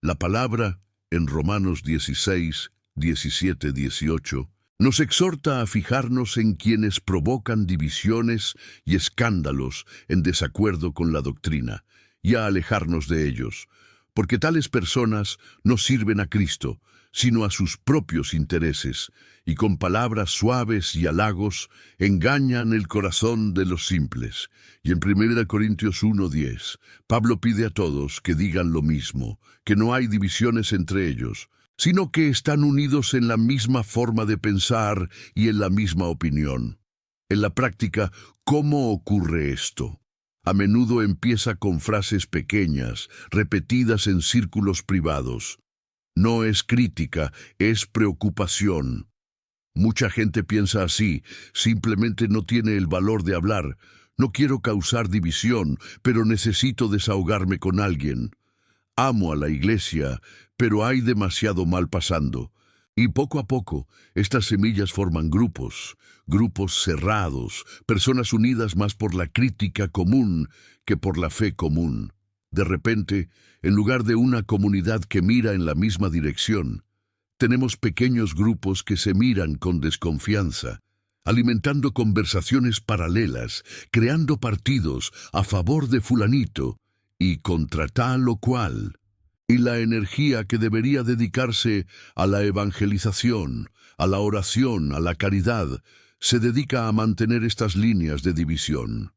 La palabra, en Romanos 16, 17, 18, nos exhorta a fijarnos en quienes provocan divisiones y escándalos en desacuerdo con la doctrina, y a alejarnos de ellos, porque tales personas no sirven a Cristo, sino a sus propios intereses, y con palabras suaves y halagos engañan el corazón de los simples. Y en 1 Corintios 1:10, Pablo pide a todos que digan lo mismo, que no hay divisiones entre ellos, sino que están unidos en la misma forma de pensar y en la misma opinión. En la práctica, ¿cómo ocurre esto? A menudo empieza con frases pequeñas, repetidas en círculos privados. No es crítica, es preocupación. Mucha gente piensa así, simplemente no tiene el valor de hablar. No quiero causar división, pero necesito desahogarme con alguien. Amo a la iglesia, pero hay demasiado mal pasando. Y poco a poco, estas semillas forman grupos cerrados, personas unidas más por la crítica común que por la fe común. De repente, en lugar de una comunidad que mira en la misma dirección, tenemos pequeños grupos que se miran con desconfianza, alimentando conversaciones paralelas, creando partidos a favor de fulanito y contra tal o cual. Y la energía que debería dedicarse a la evangelización, a la oración, a la caridad, se dedica a mantener estas líneas de división.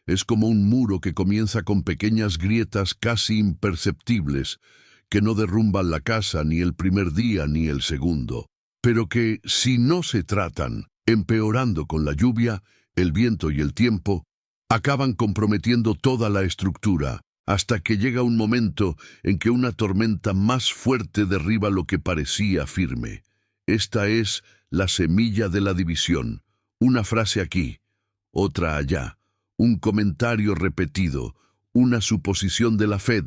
Es como un muro que comienza con pequeñas grietas casi imperceptibles, que no derrumban la casa ni el primer día ni el segundo, pero que, si no se tratan, empeorando con la lluvia, el viento y el tiempo, acaban comprometiendo toda la estructura, hasta que llega un momento en que una tormenta más fuerte derriba lo que parecía firme. Esta es la semilla de la división. Una frase aquí, otra allá, un comentario repetido, una suposición de la fe,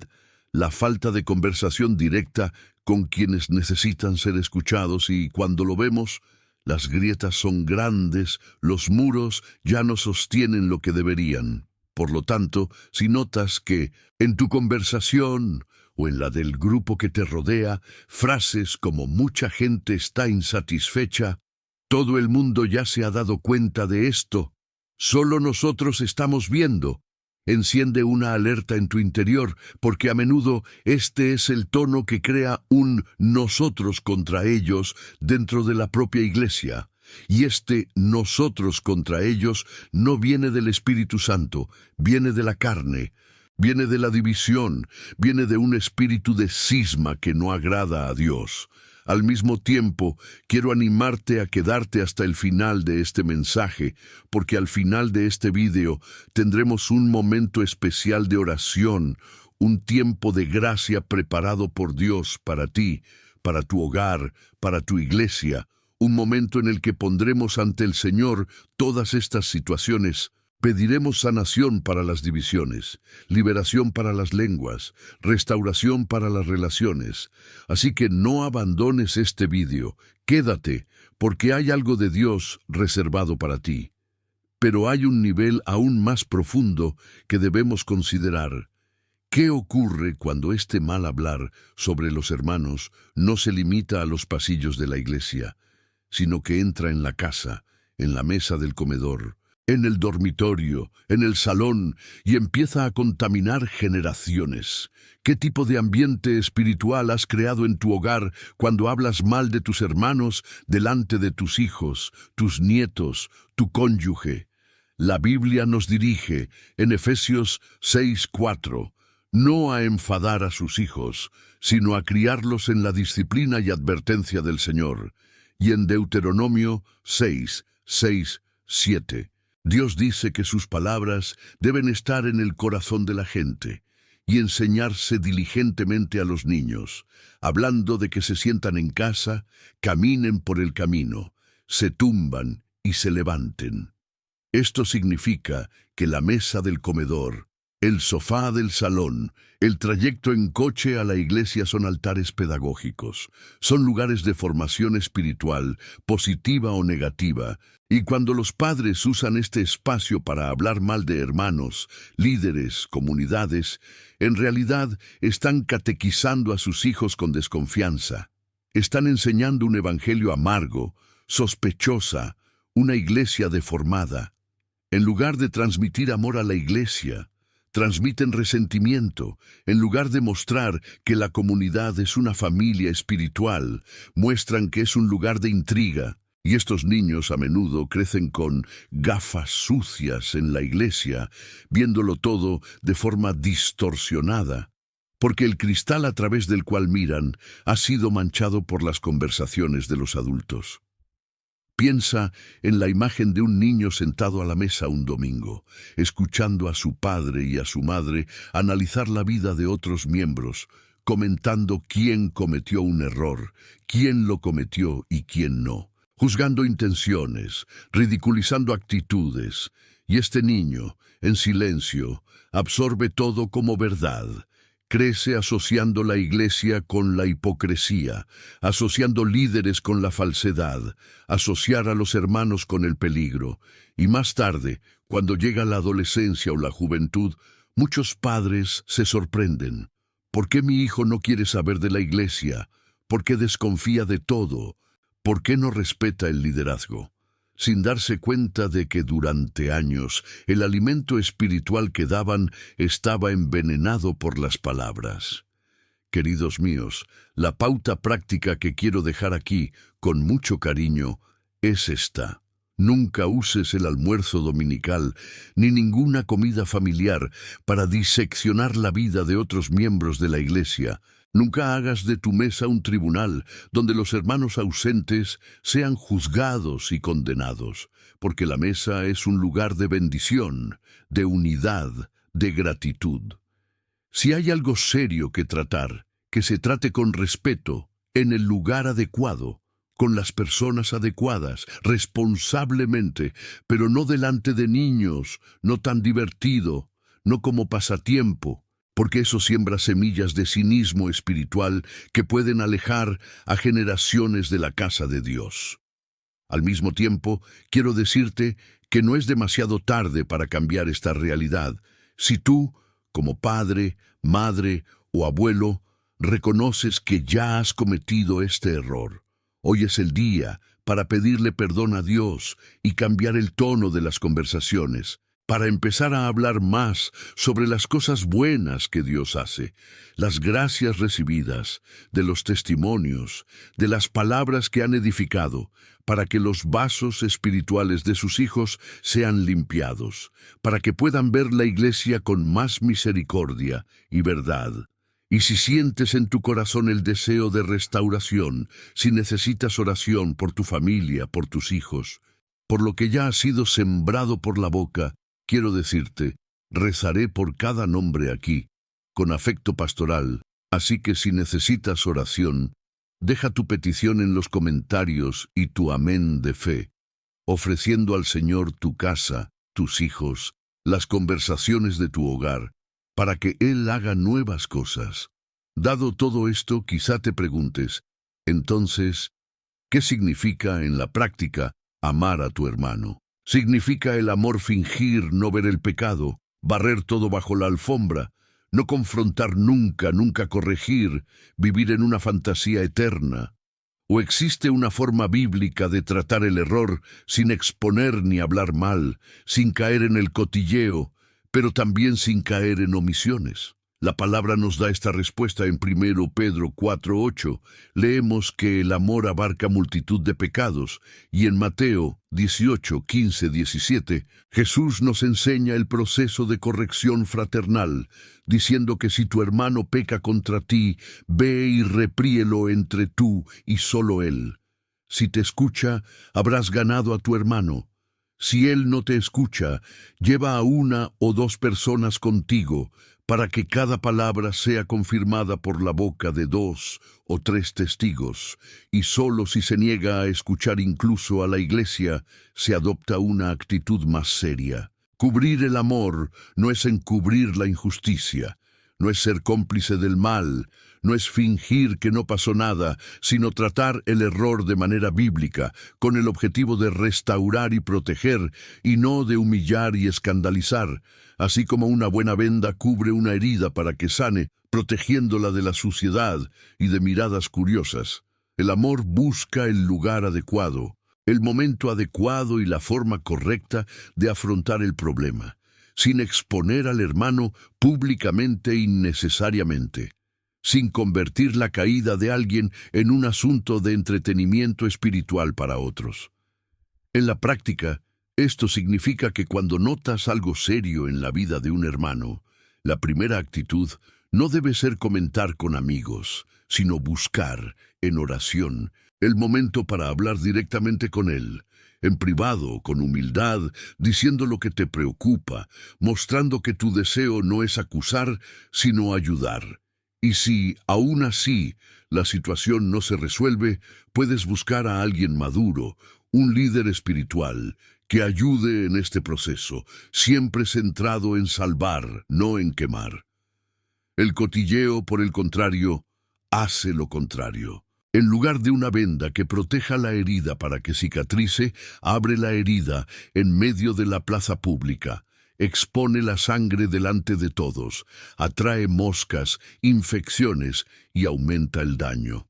la falta de conversación directa con quienes necesitan ser escuchados, y cuando lo vemos, las grietas son grandes, los muros ya no sostienen lo que deberían. Por lo tanto, si notas que en tu conversación o en la del grupo que te rodea, frases como mucha gente está insatisfecha, todo el mundo ya se ha dado cuenta de esto, solo nosotros estamos viendo, Enciende una alerta en tu interior, porque a menudo este es el tono que crea un nosotros contra ellos dentro de la propia iglesia. Y este nosotros contra ellos no viene del Espíritu Santo, viene de la carne, viene de la división, viene de un espíritu de cisma que no agrada a Dios. Al mismo tiempo, quiero animarte a quedarte hasta el final de este mensaje, porque al final de este vídeo tendremos un momento especial de oración, un tiempo de gracia preparado por Dios para ti, para tu hogar, para tu iglesia, un momento en el que pondremos ante el Señor todas estas situaciones. Pediremos sanación para las divisiones, liberación para las lenguas, restauración para las relaciones. Así que no abandones este vídeo, quédate, porque hay algo de Dios reservado para ti. Pero hay un nivel aún más profundo que debemos considerar. ¿Qué ocurre cuando este mal hablar sobre los hermanos no se limita a los pasillos de la iglesia, sino que entra en la casa, en la mesa del comedor, en el dormitorio, en el salón, y empieza a contaminar generaciones? ¿Qué tipo de ambiente espiritual has creado en tu hogar cuando hablas mal de tus hermanos delante de tus hijos, tus nietos, tu cónyuge? La Biblia nos dirige en Efesios 6:4, no a enfadar a sus hijos, sino a criarlos en la disciplina y advertencia del Señor. Y en Deuteronomio 6:7. Dios dice que sus palabras deben estar en el corazón de la gente y enseñarse diligentemente a los niños, hablando de que se sientan en casa, caminen por el camino, se tumban y se levanten. Esto significa que la mesa del comedor, el sofá del salón, el trayecto en coche a la iglesia son altares pedagógicos, son lugares de formación espiritual, positiva o negativa, y cuando los padres usan este espacio para hablar mal de hermanos, líderes, comunidades, en realidad están catequizando a sus hijos con desconfianza. Están enseñando un evangelio amargo, sospechosa, una iglesia deformada. En lugar de transmitir amor a la iglesia, transmiten resentimiento. En lugar de mostrar que la comunidad es una familia espiritual, muestran que es un lugar de intriga. Y estos niños a menudo crecen con gafas sucias en la iglesia, viéndolo todo de forma distorsionada, porque el cristal a través del cual miran ha sido manchado por las conversaciones de los adultos. Piensa en la imagen de un niño sentado a la mesa un domingo, escuchando a su padre y a su madre analizar la vida de otros miembros, comentando quién cometió un error, quién lo cometió y quién no, juzgando intenciones, ridiculizando actitudes, y este niño, en silencio, absorbe todo como verdad. Crece asociando la iglesia con la hipocresía, asociando líderes con la falsedad, asociar a los hermanos con el peligro. Y más tarde, cuando llega la adolescencia o la juventud, muchos padres se sorprenden. ¿Por qué mi hijo no quiere saber de la iglesia? ¿Por qué desconfía de todo? ¿Por qué no respeta el liderazgo? Sin darse cuenta de que durante años el alimento espiritual que daban estaba envenenado por las palabras. Queridos míos, la pauta práctica que quiero dejar aquí, con mucho cariño, es esta. Nunca uses el almuerzo dominical ni ninguna comida familiar para diseccionar la vida de otros miembros de la iglesia. Nunca hagas de tu mesa un tribunal donde los hermanos ausentes sean juzgados y condenados, porque la mesa es un lugar de bendición, de unidad, de gratitud. Si hay algo serio que tratar, que se trate con respeto, en el lugar adecuado, con las personas adecuadas, responsablemente, pero no delante de niños, no tan divertido, no como pasatiempo, porque eso siembra semillas de cinismo espiritual que pueden alejar a generaciones de la casa de Dios. Al mismo tiempo, quiero decirte que no es demasiado tarde para cambiar esta realidad. Si tú, como padre, madre o abuelo, reconoces que ya has cometido este error, hoy es el día para pedirle perdón a Dios y cambiar el tono de las conversaciones, para empezar a hablar más sobre las cosas buenas que Dios hace, las gracias recibidas, de los testimonios, de las palabras que han edificado, para que los vasos espirituales de sus hijos sean limpiados, para que puedan ver la iglesia con más misericordia y verdad. Y si sientes en tu corazón el deseo de restauración, si necesitas oración por tu familia, por tus hijos, por lo que ya ha sido sembrado por la boca, quiero decirte, rezaré por cada nombre aquí, con afecto pastoral, así que si necesitas oración, deja tu petición en los comentarios y tu amén de fe, ofreciendo al Señor tu casa, tus hijos, las conversaciones de tu hogar, para que Él haga nuevas cosas. Dado todo esto, quizá te preguntes, entonces, ¿qué significa en la práctica amar a tu hermano? ¿Significa el amor fingir no ver el pecado, barrer todo bajo la alfombra, no confrontar nunca, nunca corregir, vivir en una fantasía eterna? ¿O existe una forma bíblica de tratar el error sin exponer ni hablar mal, sin caer en el cotilleo, pero también sin caer en omisiones? La palabra nos da esta respuesta en 1 Pedro 4:8. Leemos que el amor abarca multitud de pecados, y en Mateo 18:15-17, Jesús nos enseña el proceso de corrección fraternal, diciendo que si tu hermano peca contra ti, ve y repríelo entre tú y solo él. Si te escucha, habrás ganado a tu hermano. Si él no te escucha, lleva a 1 o 2 personas contigo, para que cada palabra sea confirmada por la boca de 2 o 3 testigos, y solo si se niega a escuchar incluso a la iglesia, se adopta una actitud más seria. Cubrir el amor no es encubrir la injusticia, no es ser cómplice del mal, no es fingir que no pasó nada, sino tratar el error de manera bíblica, con el objetivo de restaurar y proteger, y no de humillar y escandalizar, así como una buena venda cubre una herida para que sane, protegiéndola de la suciedad y de miradas curiosas. El amor busca el lugar adecuado, el momento adecuado y la forma correcta de afrontar el problema, sin exponer al hermano públicamente innecesariamente, sin convertir la caída de alguien en un asunto de entretenimiento espiritual para otros. En la práctica, esto significa que cuando notas algo serio en la vida de un hermano, la primera actitud no debe ser comentar con amigos, sino buscar, en oración, el momento para hablar directamente con él, en privado, con humildad, diciendo lo que te preocupa, mostrando que tu deseo no es acusar, sino ayudar. Y si, aún así, la situación no se resuelve, puedes buscar a alguien maduro, un líder espiritual, que ayude en este proceso, siempre centrado en salvar, no en quemar. El cotilleo, por el contrario, hace lo contrario. En lugar de una venda que proteja la herida para que cicatrice, abre la herida en medio de la plaza pública, expone la sangre delante de todos, atrae moscas, infecciones y aumenta el daño.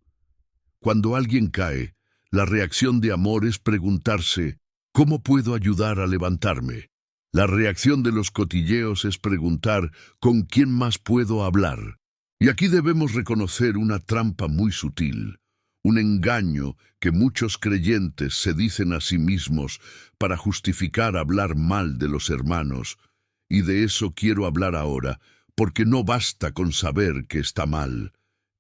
Cuando alguien cae, la reacción de amor es preguntarse, ¿cómo puedo ayudar a levantarme? La reacción de los cotilleos es preguntar, ¿con quién más puedo hablar? Y aquí debemos reconocer una trampa muy sutil, un engaño que muchos creyentes se dicen a sí mismos para justificar hablar mal de los hermanos, y de eso quiero hablar ahora, porque no basta con saber que está mal.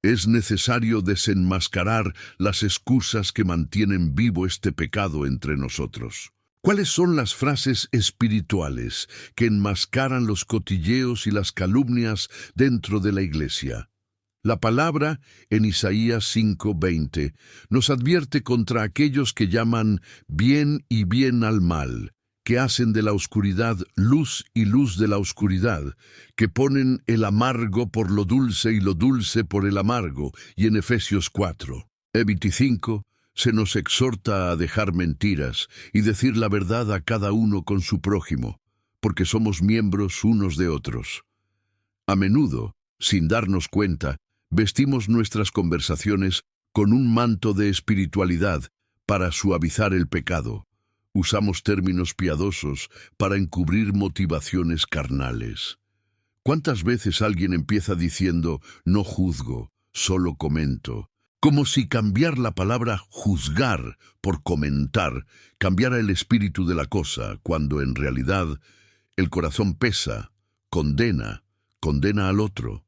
Es necesario desenmascarar las excusas que mantienen vivo este pecado entre nosotros. ¿Cuáles son las frases espirituales que enmascaran los cotilleos y las calumnias dentro de la iglesia? La palabra, en Isaías 5:20, nos advierte contra aquellos que llaman bien y bien al mal, que hacen de la oscuridad luz y luz de la oscuridad, que ponen el amargo por lo dulce y lo dulce por el amargo, y en Efesios 4:25, se nos exhorta a dejar mentiras y decir la verdad a cada uno con su prójimo, porque somos miembros unos de otros. A menudo, sin darnos cuenta, vestimos nuestras conversaciones con un manto de espiritualidad para suavizar el pecado, Usamos términos piadosos para encubrir motivaciones carnales. ¿Cuántas veces alguien empieza diciendo no juzgo, solo comento? Como si cambiar la palabra juzgar por comentar cambiara el espíritu de la cosa, cuando en realidad el corazón pesa, condena al otro.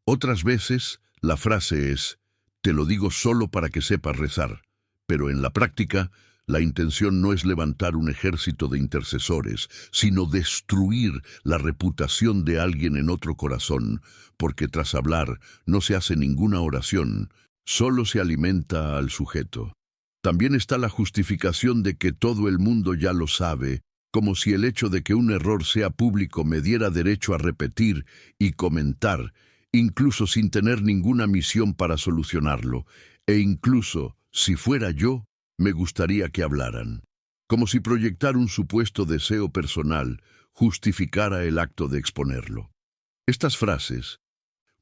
Otras veces la frase es, te lo digo solo para que sepas rezar, pero en la práctica la intención no es levantar un ejército de intercesores, sino destruir la reputación de alguien en otro corazón, porque tras hablar no se hace ninguna oración, solo se alimenta al sujeto. También está la justificación de que todo el mundo ya lo sabe, como si el hecho de que un error sea público me diera derecho a repetir y comentar, incluso sin tener ninguna misión para solucionarlo, e incluso, si fuera yo, me gustaría que hablaran. Como si proyectar un supuesto deseo personal justificara el acto de exponerlo. Estas frases,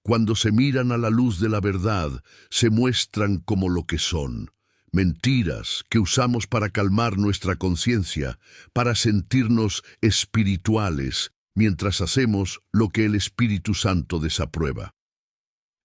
cuando se miran a la luz de la verdad, se muestran como lo que son. Mentiras que usamos para calmar nuestra conciencia, para sentirnos espirituales, mientras hacemos lo que el Espíritu Santo desaprueba.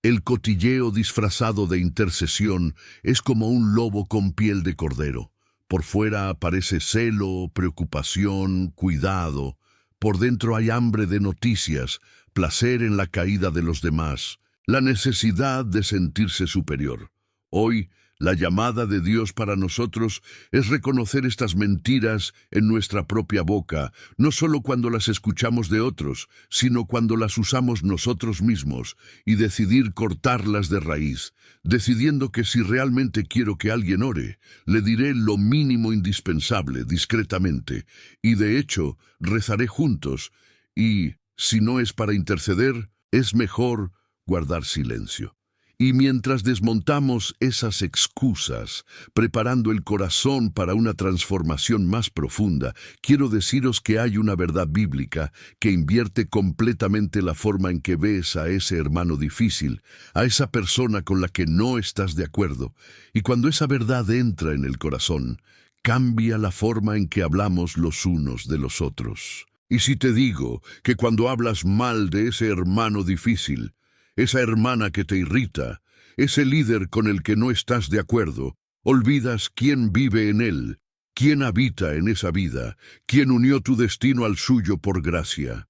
El cotilleo disfrazado de intercesión es como un lobo con piel de cordero. Por fuera aparece celo, preocupación, cuidado. Por dentro hay hambre de noticias, placer en la caída de los demás, la necesidad de sentirse superior. Hoy, la llamada de Dios para nosotros es reconocer estas mentiras en nuestra propia boca, no solo cuando las escuchamos de otros, sino cuando las usamos nosotros mismos, y decidir cortarlas de raíz, decidiendo que si realmente quiero que alguien ore, le diré lo mínimo indispensable, discretamente, y de hecho, rezaré juntos, y, si no es para interceder, es mejor guardar silencio. Y mientras desmontamos esas excusas, preparando el corazón para una transformación más profunda, quiero deciros que hay una verdad bíblica que invierte completamente la forma en que ves a ese hermano difícil, a esa persona con la que no estás de acuerdo. Y cuando esa verdad entra en el corazón, cambia la forma en que hablamos los unos de los otros. Y si te digo que cuando hablas mal de ese hermano difícil, esa hermana que te irrita, ese líder con el que no estás de acuerdo, olvidas quién vive en él, quién habita en esa vida, quién unió tu destino al suyo por gracia.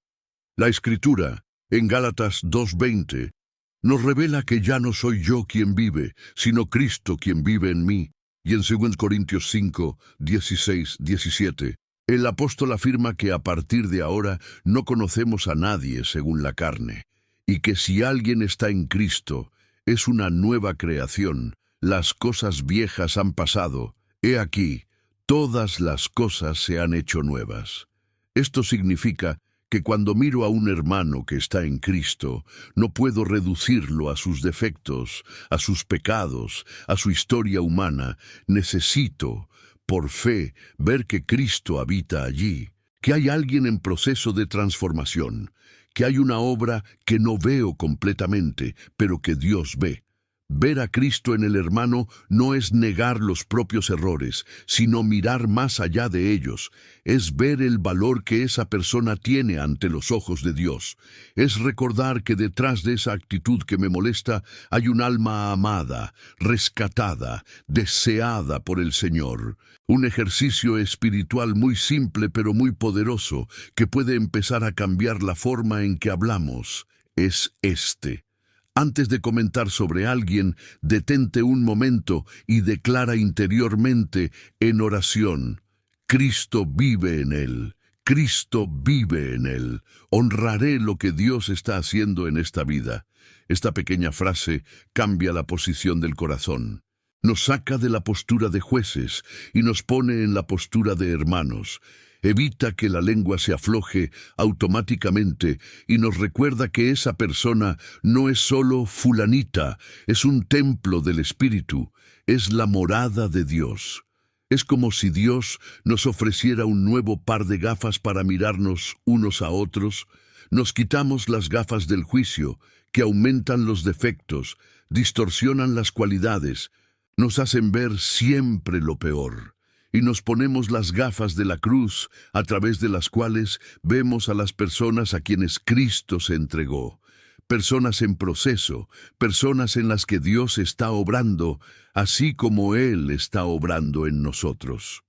La Escritura, en Gálatas 2:20, nos revela que ya no soy yo quien vive, sino Cristo quien vive en mí. Y en 2 Corintios 5:16-17, el apóstol afirma que a partir de ahora no conocemos a nadie según la carne, y que si alguien está en Cristo, es una nueva creación. Las cosas viejas han pasado. He aquí, todas las cosas se han hecho nuevas. Esto significa que cuando miro a un hermano que está en Cristo, no puedo reducirlo a sus defectos, a sus pecados, a su historia humana. Necesito, por fe, ver que Cristo habita allí, que hay alguien en proceso de transformación, que hay una obra que no veo completamente, pero que Dios ve. Ver a Cristo en el hermano no es negar los propios errores, sino mirar más allá de ellos. Es ver el valor que esa persona tiene ante los ojos de Dios. Es recordar que detrás de esa actitud que me molesta hay un alma amada, rescatada, deseada por el Señor. Un ejercicio espiritual muy simple pero muy poderoso que puede empezar a cambiar la forma en que hablamos. Es este. Antes de comentar sobre alguien, detente un momento y declara interiormente en oración: Cristo vive en él, Cristo vive en él. Honraré lo que Dios está haciendo en esta vida. Esta pequeña frase cambia la posición del corazón. Nos saca de la postura de jueces y nos pone en la postura de hermanos. Evita que la lengua se afloje automáticamente y nos recuerda que esa persona no es solo fulanita, es un templo del Espíritu, es la morada de Dios. Es como si Dios nos ofreciera un nuevo par de gafas para mirarnos unos a otros. Nos quitamos las gafas del juicio, que aumentan los defectos, distorsionan las cualidades, nos hacen ver siempre lo peor. y nos ponemos las gafas de la cruz a través de las cuales vemos a las personas a quienes Cristo se entregó. Personas en proceso, personas en las que Dios está obrando, así como Él está obrando en nosotros.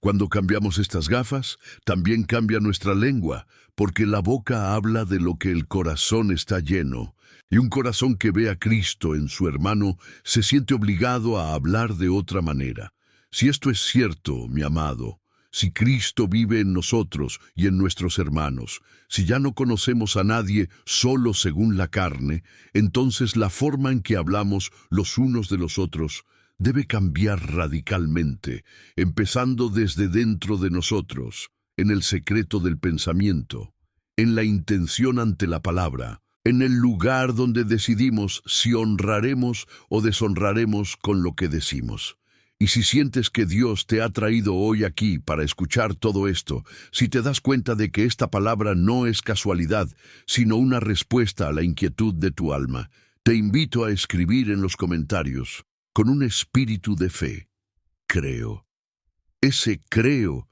Cuando cambiamos estas gafas, también cambia nuestra lengua, porque la boca habla de lo que el corazón está lleno, y un corazón que ve a Cristo en su hermano se siente obligado a hablar de otra manera. Si esto es cierto, mi amado, si Cristo vive en nosotros y en nuestros hermanos, si ya no conocemos a nadie solo según la carne, entonces la forma en que hablamos los unos de los otros debe cambiar radicalmente, empezando desde dentro de nosotros, en el secreto del pensamiento, en la intención ante la palabra, en el lugar donde decidimos si honraremos o deshonraremos con lo que decimos. Y si sientes que Dios te ha traído hoy aquí para escuchar todo esto, si te das cuenta de que esta palabra no es casualidad, sino una respuesta a la inquietud de tu alma, te invito a escribir en los comentarios, con un espíritu de fe: creo. Ese creo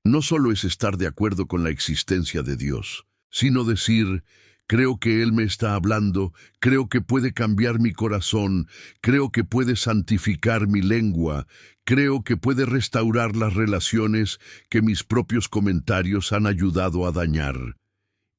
no solo es estar de acuerdo con la existencia de Dios, sino decir: creo que Él me está hablando, creo que puede cambiar mi corazón, creo que puede santificar mi lengua, creo que puede restaurar las relaciones que mis propios comentarios han ayudado a dañar.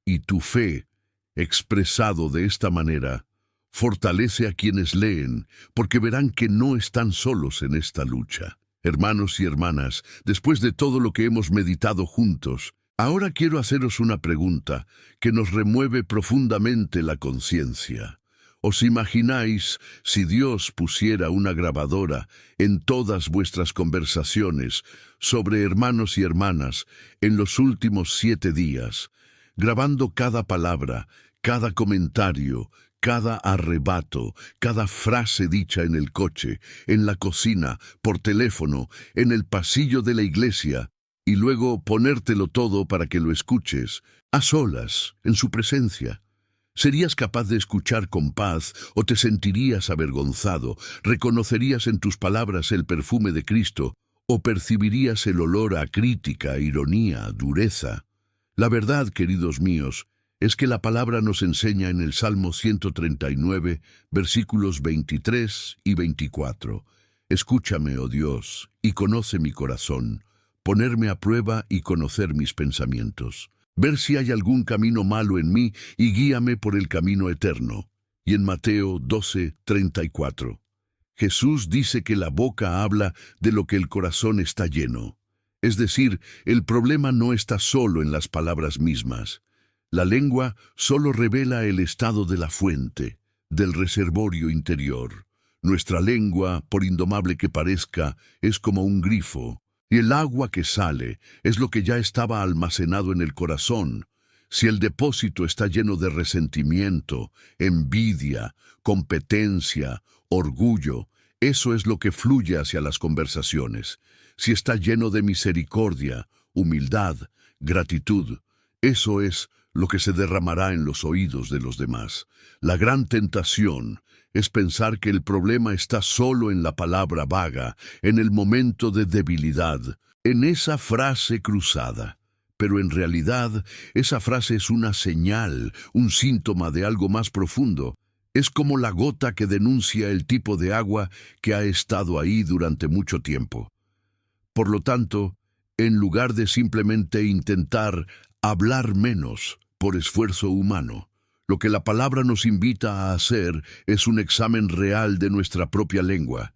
Y tu fe, expresado de esta manera, fortalece a quienes leen, porque verán que no están solos en esta lucha. Hermanos y hermanas, después de todo lo que hemos meditado juntos, ahora quiero haceros una pregunta que nos remueve profundamente la conciencia. ¿Os imagináis si Dios pusiera una grabadora en todas vuestras conversaciones sobre hermanos y hermanas en los últimos 7 días, grabando cada palabra, cada comentario, cada arrebato, cada frase dicha en el coche, en la cocina, por teléfono, en el pasillo de la iglesia, y luego ponértelo todo para que lo escuches, a solas, en su presencia? ¿Serías capaz de escuchar con paz o te sentirías avergonzado? ¿Reconocerías en tus palabras el perfume de Cristo o percibirías el olor a crítica, ironía, dureza? La verdad, queridos míos, es que la palabra nos enseña en el Salmo 139, versículos 23 y 24. Escúchame, oh Dios, y conoce mi corazón, ponerme a prueba y conocer mis pensamientos. Ver si hay algún camino malo en mí y guíame por el camino eterno. Y en Mateo 12:34, Jesús dice que la boca habla de lo que el corazón está lleno. Es decir, el problema no está solo en las palabras mismas. La lengua solo revela el estado de la fuente, del reservorio interior. Nuestra lengua, por indomable que parezca, es como un grifo, y el agua que sale es lo que ya estaba almacenado en el corazón. Si el depósito está lleno de resentimiento, envidia, competencia, orgullo, eso es lo que fluye hacia las conversaciones. Si está lleno de misericordia, humildad, gratitud, eso es lo que se derramará en los oídos de los demás. La gran tentación es pensar que el problema está solo en la palabra vaga, en el momento de debilidad, en esa frase cruzada. Pero en realidad, esa frase es una señal, un síntoma de algo más profundo. Es como la gota que denuncia el tipo de agua que ha estado ahí durante mucho tiempo. Por lo tanto, en lugar de simplemente intentar hablar menos por esfuerzo humano, lo que la palabra nos invita a hacer es un examen real de nuestra propia lengua,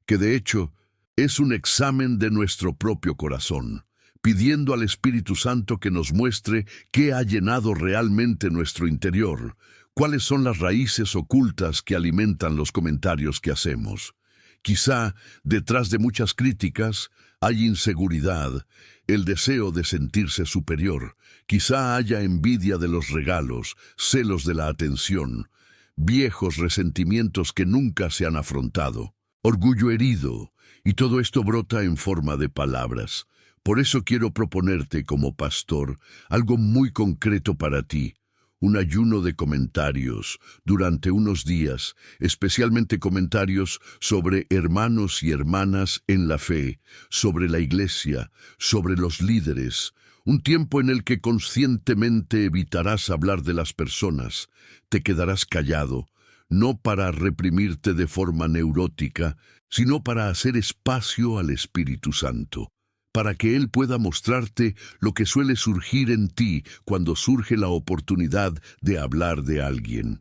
que de hecho es un examen de nuestro propio corazón, pidiendo al Espíritu Santo que nos muestre qué ha llenado realmente nuestro interior, cuáles son las raíces ocultas que alimentan los comentarios que hacemos. Quizá, detrás de muchas críticas, hay inseguridad, el deseo de sentirse superior. Quizá haya envidia de los regalos, celos de la atención, viejos resentimientos que nunca se han afrontado, orgullo herido, y todo esto brota en forma de palabras. Por eso quiero proponerte como pastor algo muy concreto para ti, un ayuno de comentarios durante unos días, especialmente comentarios sobre hermanos y hermanas en la fe, sobre la iglesia, sobre los líderes, un tiempo en el que conscientemente evitarás hablar de las personas, te quedarás callado, no para reprimirte de forma neurótica, sino para hacer espacio al Espíritu Santo, para que Él pueda mostrarte lo que suele surgir en ti cuando surge la oportunidad de hablar de alguien.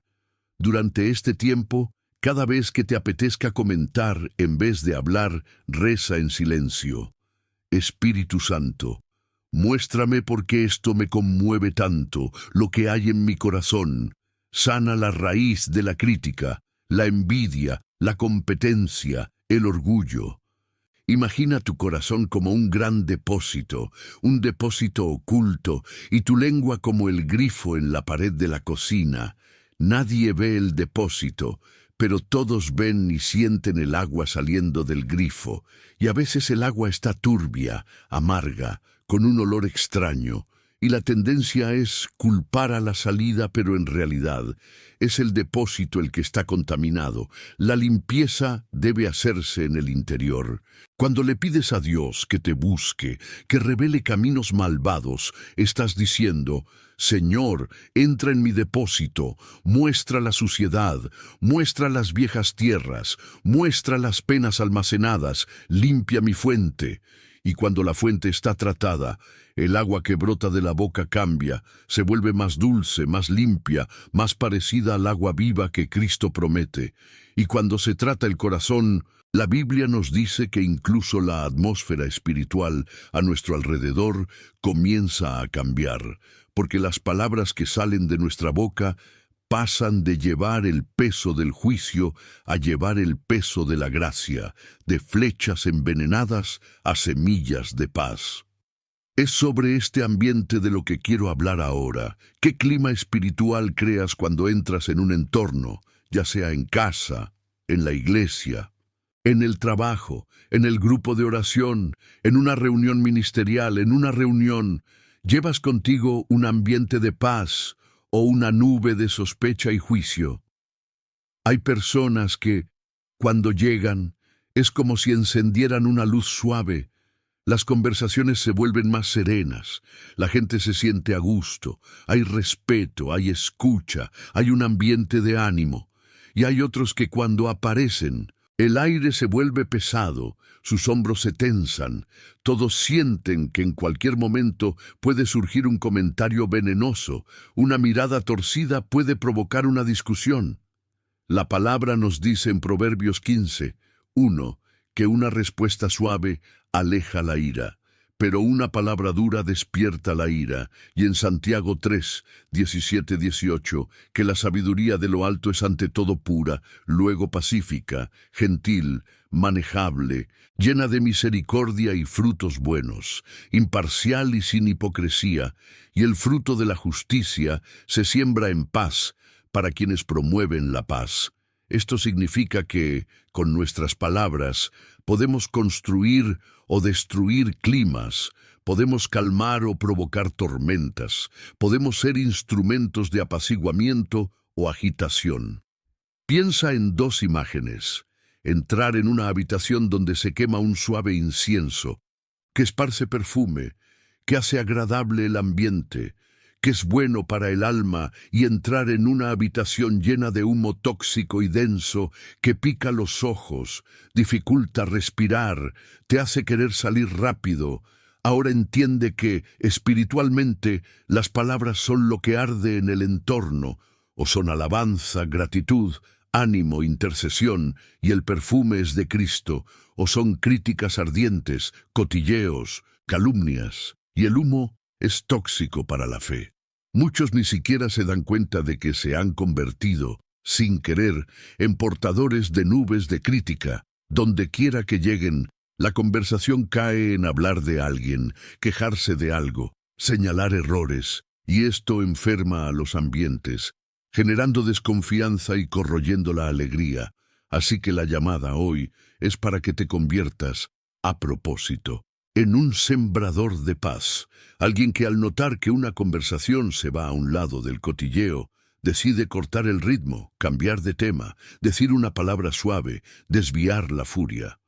Durante este tiempo, cada vez que te apetezca comentar en vez de hablar, reza en silencio. Espíritu Santo, muéstrame por qué esto me conmueve tanto, lo que hay en mi corazón. Sana la raíz de la crítica, la envidia, la competencia, el orgullo. Imagina tu corazón como un gran depósito, un depósito oculto, y tu lengua como el grifo en la pared de la cocina. Nadie ve el depósito, pero todos ven y sienten el agua saliendo del grifo, y a veces el agua está turbia, amarga, con un olor extraño, y la tendencia es culpar a la salida, pero en realidad es el depósito el que está contaminado. La limpieza debe hacerse en el interior. Cuando le pides a Dios que te busque, que revele caminos malvados, estás diciendo: Señor, entra en mi depósito, muestra la suciedad, muestra las viejas tierras, muestra las penas almacenadas, limpia mi fuente. Y cuando la fuente está tratada, el agua que brota de la boca cambia, se vuelve más dulce, más limpia, más parecida al agua viva que Cristo promete. Y cuando se trata el corazón, la Biblia nos dice que incluso la atmósfera espiritual a nuestro alrededor comienza a cambiar, porque las palabras que salen de nuestra boca pasan de llevar el peso del juicio a llevar el peso de la gracia, de flechas envenenadas a semillas de paz. Es sobre este ambiente de lo que quiero hablar ahora. ¿Qué clima espiritual creas cuando entras en un entorno, ya sea en casa, en la iglesia, en el trabajo, en el grupo de oración, en una reunión ministerial, en una reunión? ¿Llevas contigo un ambiente de paz o una nube de sospecha y juicio? Hay personas que, cuando llegan, es como si encendieran una luz suave. Las conversaciones se vuelven más serenas, la gente se siente a gusto, hay respeto, hay escucha, hay un ambiente de ánimo. Y hay otros que cuando aparecen, el aire se vuelve pesado, sus hombros se tensan, todos sienten que en cualquier momento puede surgir un comentario venenoso, una mirada torcida puede provocar una discusión. La palabra nos dice en Proverbios 15:1 que una respuesta suave aleja la ira, pero una palabra dura despierta la ira, y en Santiago 3:17-18, que la sabiduría de lo alto es ante todo pura, luego pacífica, gentil, manejable, llena de misericordia y frutos buenos, imparcial y sin hipocresía, y el fruto de la justicia se siembra en paz para quienes promueven la paz. Esto significa que, con nuestras palabras, podemos construir o destruir climas, podemos calmar o provocar tormentas, podemos ser instrumentos de apaciguamiento o agitación. Piensa en dos imágenes: entrar en una habitación donde se quema un suave incienso, que esparce perfume, que hace agradable el ambiente, que es bueno para el alma, y entrar en una habitación llena de humo tóxico y denso que pica los ojos, dificulta respirar, te hace querer salir rápido. Ahora entiende que, espiritualmente, las palabras son lo que arde en el entorno, o son alabanza, gratitud, ánimo, intercesión, y el perfume es de Cristo, o son críticas ardientes, cotilleos, calumnias, y el humo es tóxico para la fe. Muchos ni siquiera se dan cuenta de que se han convertido, sin querer, en portadores de nubes de crítica. Donde quiera que lleguen, la conversación cae en hablar de alguien, quejarse de algo, señalar errores, y esto enferma a los ambientes, generando desconfianza y corroyendo la alegría. Así que la llamada hoy es para que te conviertas a propósito. en un sembrador de paz, alguien que al notar que una conversación se va a un lado del cotilleo, decide cortar el ritmo, cambiar de tema, decir una palabra suave, desviar la furia.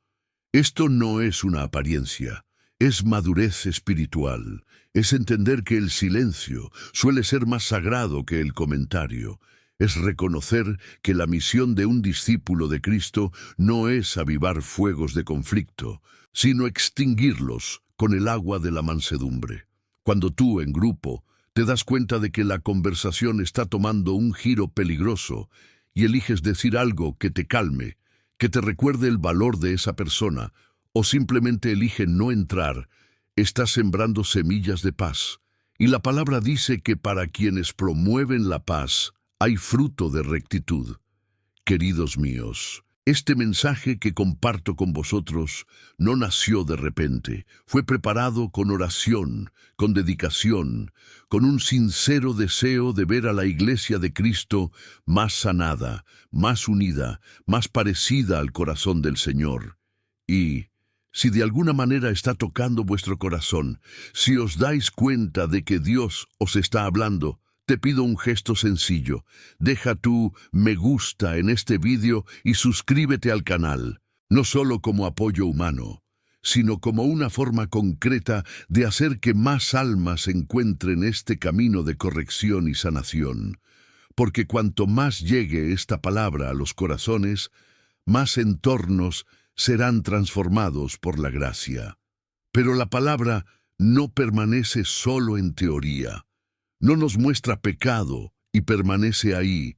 Esto no es una apariencia, es madurez espiritual, es entender que el silencio suele ser más sagrado que el comentario, es reconocer que la misión de un discípulo de Cristo no es avivar fuegos de conflicto, sino extinguirlos con el agua de la mansedumbre. Cuando tú, en grupo, te das cuenta de que la conversación está tomando un giro peligroso y eliges decir algo que te calme, que te recuerde el valor de esa persona, o simplemente elige no entrar, estás sembrando semillas de paz. Y la palabra dice que para quienes promueven la paz, hay fruto de rectitud. Queridos míos, este mensaje que comparto con vosotros no nació de repente, fue preparado con oración, con dedicación, con un sincero deseo de ver a la Iglesia de Cristo más sanada, más unida, más parecida al corazón del Señor. Y, si de alguna manera está tocando vuestro corazón, si os dais cuenta de que Dios os está hablando, te pido un gesto sencillo. Deja tu me gusta en este vídeo y suscríbete al canal, no solo como apoyo humano, sino como una forma concreta de hacer que más almas encuentren este camino de corrección y sanación. Porque cuanto más llegue esta palabra a los corazones, más entornos serán transformados por la gracia. Pero la palabra no permanece solo en teoría. No nos muestra pecado y permanece ahí,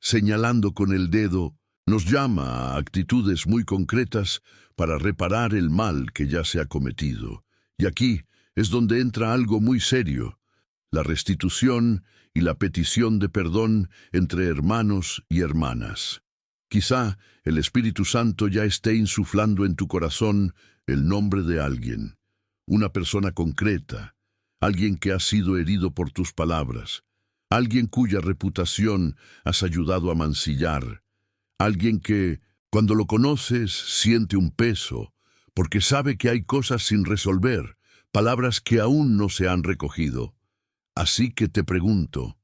señalando con el dedo, nos llama a actitudes muy concretas para reparar el mal que ya se ha cometido. Y aquí es donde entra algo muy serio, la restitución y la petición de perdón entre hermanos y hermanas. Quizá el Espíritu Santo ya esté insuflando en tu corazón el nombre de alguien, una persona concreta, alguien que ha sido herido por tus palabras, alguien cuya reputación has ayudado a mancillar, alguien que, cuando lo conoces, siente un peso, porque sabe que hay cosas sin resolver, palabras que aún no se han recogido. Así que te pregunto,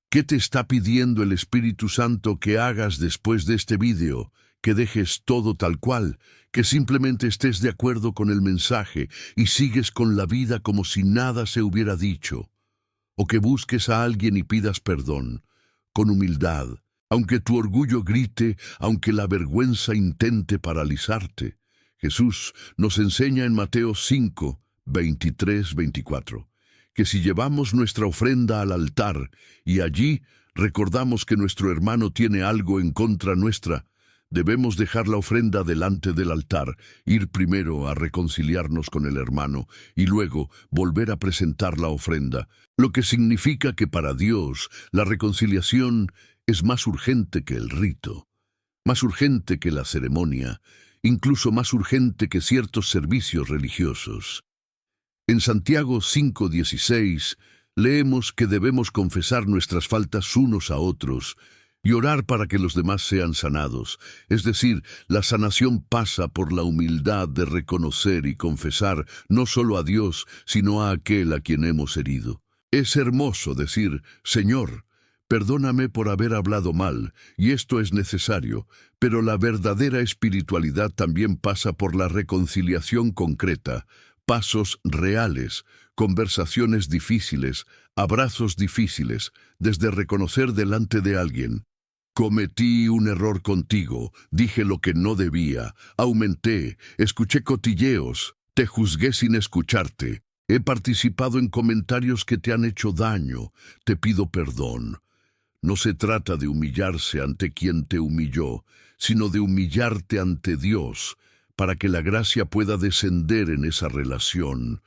¿qué te está pidiendo el Espíritu Santo que hagas después de este vídeo? Que dejes todo tal cual, que simplemente estés de acuerdo con el mensaje y sigues con la vida como si nada se hubiera dicho, o que busques a alguien y pidas perdón, con humildad, aunque tu orgullo grite, aunque la vergüenza intente paralizarte. Jesús nos enseña en Mateo 5, 23, 24, que si llevamos nuestra ofrenda al altar y allí recordamos que nuestro hermano tiene algo en contra nuestra, debemos dejar la ofrenda delante del altar, ir primero a reconciliarnos con el hermano y luego volver a presentar la ofrenda, lo que significa que para Dios la reconciliación es más urgente que el rito, más urgente que la ceremonia, incluso más urgente que ciertos servicios religiosos. En Santiago 5:16 leemos que debemos confesar nuestras faltas unos a otros y orar para que los demás sean sanados. Es decir, la sanación pasa por la humildad de reconocer y confesar no solo a Dios, sino a aquel a quien hemos herido. Es hermoso decir, Señor, perdóname por haber hablado mal, y esto es necesario, pero la verdadera espiritualidad también pasa por la reconciliación concreta, pasos reales, conversaciones difíciles, abrazos difíciles, desde reconocer delante de alguien, cometí un error contigo, dije lo que no debía, aumenté, escuché cotilleos, te juzgué sin escucharte, he participado en comentarios que te han hecho daño, te pido perdón. No se trata de humillarse ante quien te humilló, sino de humillarte ante Dios, para que la gracia pueda descender en esa relación.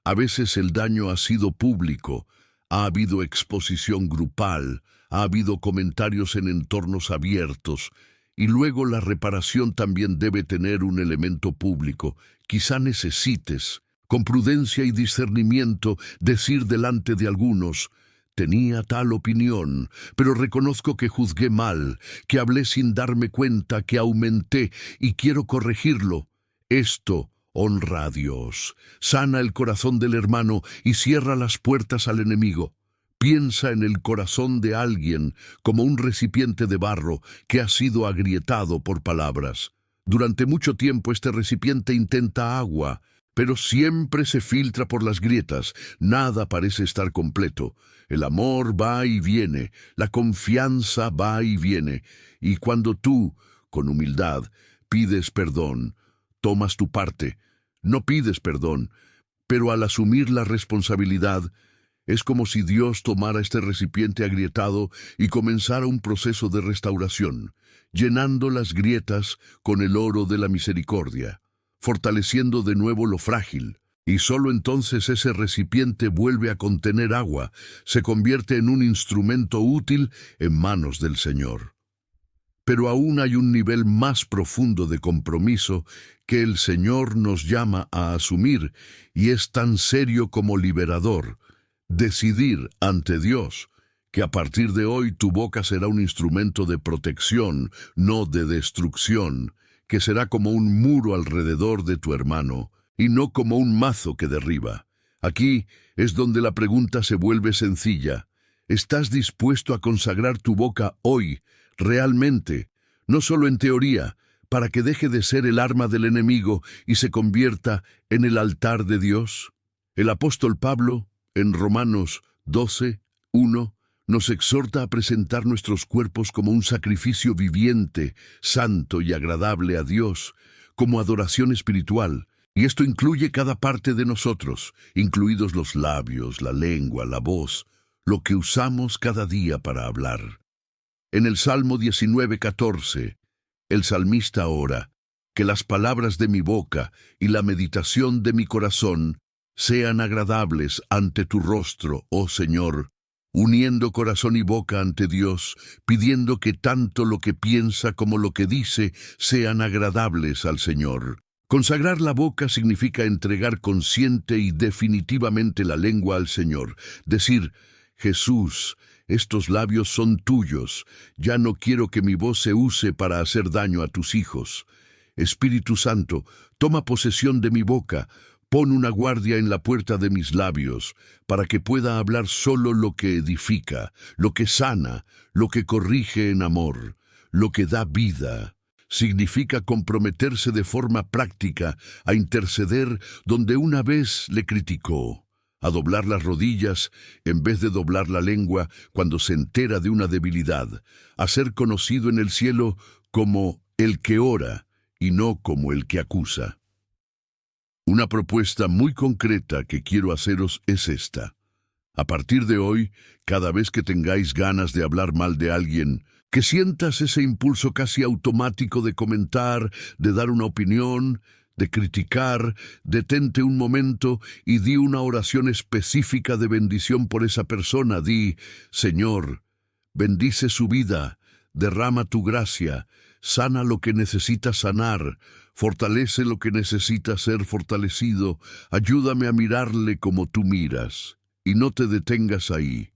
A veces el daño ha sido público, ha habido exposición grupal, ha habido comentarios en entornos abiertos, y luego la reparación también debe tener un elemento público. Quizá necesites, con prudencia y discernimiento, decir delante de algunos, tenía tal opinión, pero reconozco que juzgué mal, que hablé sin darme cuenta, que aumenté y quiero corregirlo. Esto Honra a Dios, sana el corazón del hermano y cierra las puertas al enemigo. Piensa en el corazón de alguien como un recipiente de barro que ha sido agrietado por palabras. Durante mucho tiempo este recipiente intenta agua, pero siempre se filtra por las grietas. Nada parece estar completo. El amor va y viene, la confianza va y viene. Y cuando tú, con humildad, pides perdón, tomas tu parte. No pides perdón, pero al asumir la responsabilidad, es como si Dios tomara este recipiente agrietado y comenzara un proceso de restauración, llenando las grietas con el oro de la misericordia, fortaleciendo de nuevo lo frágil, y solo entonces ese recipiente vuelve a contener agua, se convierte en un instrumento útil en manos del Señor. Pero aún hay un nivel más profundo de compromiso que el Señor nos llama a asumir, y es tan serio como liberador. Decidir ante Dios que a partir de hoy tu boca será un instrumento de protección, no de destrucción, que será como un muro alrededor de tu hermano, y no como un mazo que derriba. Aquí es donde la pregunta se vuelve sencilla. ¿Estás dispuesto a consagrar tu boca hoy, realmente, no solo en teoría, para que deje de ser el arma del enemigo y se convierta en el altar de Dios? El apóstol Pablo, en Romanos 12:1, nos exhorta a presentar nuestros cuerpos como un sacrificio viviente, santo y agradable a Dios, como adoración espiritual. Y esto incluye cada parte de nosotros, incluidos los labios, la lengua, la voz, lo que usamos cada día para hablar. En el Salmo 19:14, el salmista ora: que las palabras de mi boca y la meditación de mi corazón sean agradables ante tu rostro, oh Señor, uniendo corazón y boca ante Dios, pidiendo que tanto lo que piensa como lo que dice sean agradables al Señor. Consagrar la boca significa entregar consciente y definitivamente la lengua al Señor. Decir: Jesús, estos labios son tuyos, ya no quiero que mi voz se use para hacer daño a tus hijos. Espíritu Santo, toma posesión de mi boca, pon una guardia en la puerta de mis labios, para que pueda hablar solo lo que edifica, lo que sana, lo que corrige en amor, lo que da vida. Significa comprometerse de forma práctica a interceder donde una vez le criticó, a doblar las rodillas en vez de doblar la lengua cuando se entera de una debilidad, a ser conocido en el cielo como el que ora y no como el que acusa. Una propuesta muy concreta que quiero haceros es esta. A partir de hoy, cada vez que tengáis ganas de hablar mal de alguien, que sientas ese impulso casi automático de comentar, de dar una opinión, de criticar, detente un momento y di una oración específica de bendición por esa persona. Di: Señor, bendice su vida, derrama tu gracia, sana lo que necesita sanar, fortalece lo que necesita ser fortalecido, ayúdame a mirarle como tú miras. Y no te detengas ahí.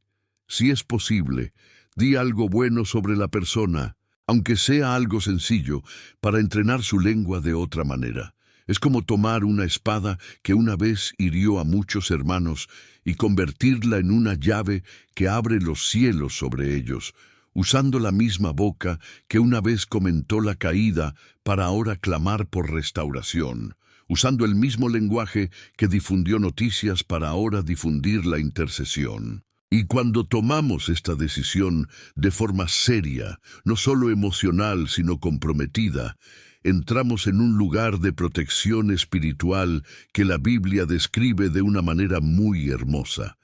Si es posible, di algo bueno sobre la persona, aunque sea algo sencillo, para entrenar su lengua de otra manera. Es como tomar una espada que una vez hirió a muchos hermanos y convertirla en una llave que abre los cielos sobre ellos, usando la misma boca que una vez comentó la caída para ahora clamar por restauración, usando el mismo lenguaje que difundió noticias para ahora difundir la intercesión. Y cuando tomamos esta decisión de forma seria, no solo emocional, sino comprometida, entramos en un lugar de protección espiritual que la Biblia describe de una manera muy hermosa.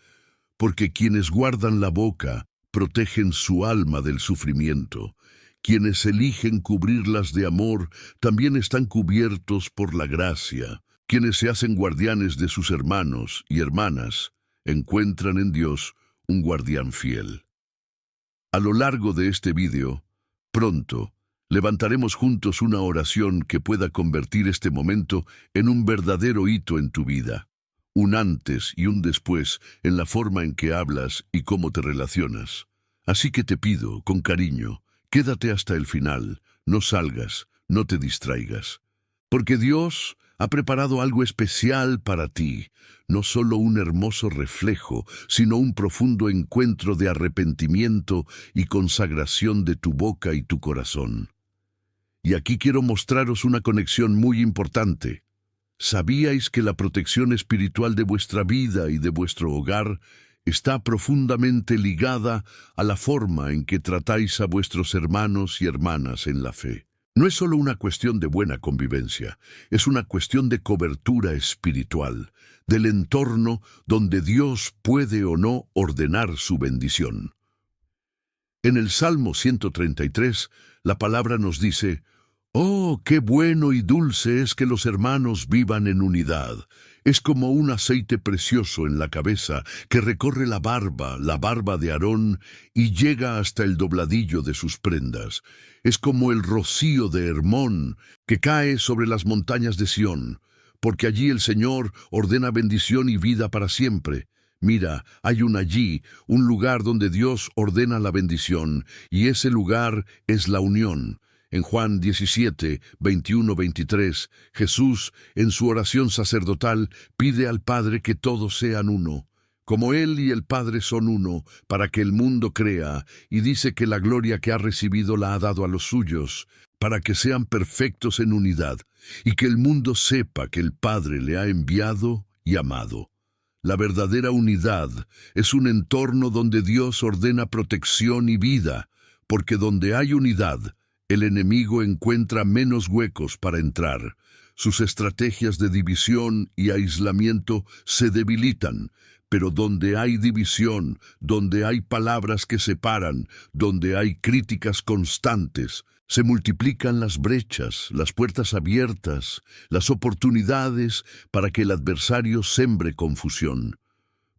Porque quienes guardan la boca protegen su alma del sufrimiento. Quienes eligen cubrirlas de amor también están cubiertos por la gracia. Quienes se hacen guardianes de sus hermanos y hermanas encuentran en Dios un guardián fiel. A lo largo de este vídeo, pronto, levantaremos juntos una oración que pueda convertir este momento en un verdadero hito en tu vida. Un antes y un después en la forma en que hablas y cómo te relacionas. Así que te pido, con cariño, quédate hasta el final, no salgas, no te distraigas. Porque Dios Ha preparado algo especial para ti, no solo un hermoso reflejo, sino un profundo encuentro de arrepentimiento y consagración de tu boca y tu corazón. Y aquí quiero mostraros una conexión muy importante. ¿Sabíais que la protección espiritual de vuestra vida y de vuestro hogar está profundamente ligada a la forma en que tratáis a vuestros hermanos y hermanas en la fe? No es solo una cuestión de buena convivencia, es una cuestión de cobertura espiritual, del entorno donde Dios puede o no ordenar su bendición. En el Salmo 133, la palabra nos dice: «Oh, qué bueno y dulce es que los hermanos vivan en unidad. Es como un aceite precioso en la cabeza que recorre la barba de Aarón y llega hasta el dobladillo de sus prendas. Es como el rocío de Hermón que cae sobre las montañas de Sión, porque allí el Señor ordena bendición y vida para siempre». Mira, hay allí un lugar donde Dios ordena la bendición, y ese lugar es la unión. En Juan 17, 21-23, Jesús, en su oración sacerdotal, pide al Padre que todos sean uno, como Él y el Padre son uno, para que el mundo crea, y dice que la gloria que ha recibido la ha dado a los suyos, para que sean perfectos en unidad, y que el mundo sepa que el Padre le ha enviado y amado. La verdadera unidad es un entorno donde Dios ordena protección y vida, porque donde hay unidad, el enemigo encuentra menos huecos para entrar. Sus estrategias de división y aislamiento se debilitan, pero donde hay división, donde hay palabras que separan, donde hay críticas constantes, se multiplican las brechas, las puertas abiertas, las oportunidades para que el adversario sembre confusión.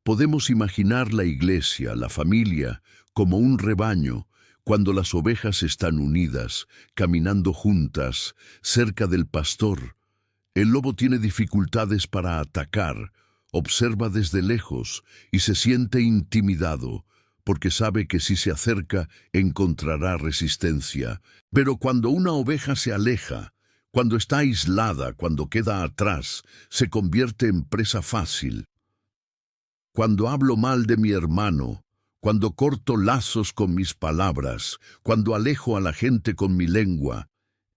Podemos imaginar la iglesia, la familia, como un rebaño, cuando las ovejas están unidas, caminando juntas, cerca del pastor. El lobo tiene dificultades para atacar, observa desde lejos y se siente intimidado, porque sabe que si se acerca encontrará resistencia. Pero cuando una oveja se aleja, cuando está aislada, cuando queda atrás, se convierte en presa fácil. Cuando hablo mal de mi hermano, cuando corto lazos con mis palabras, cuando alejo a la gente con mi lengua,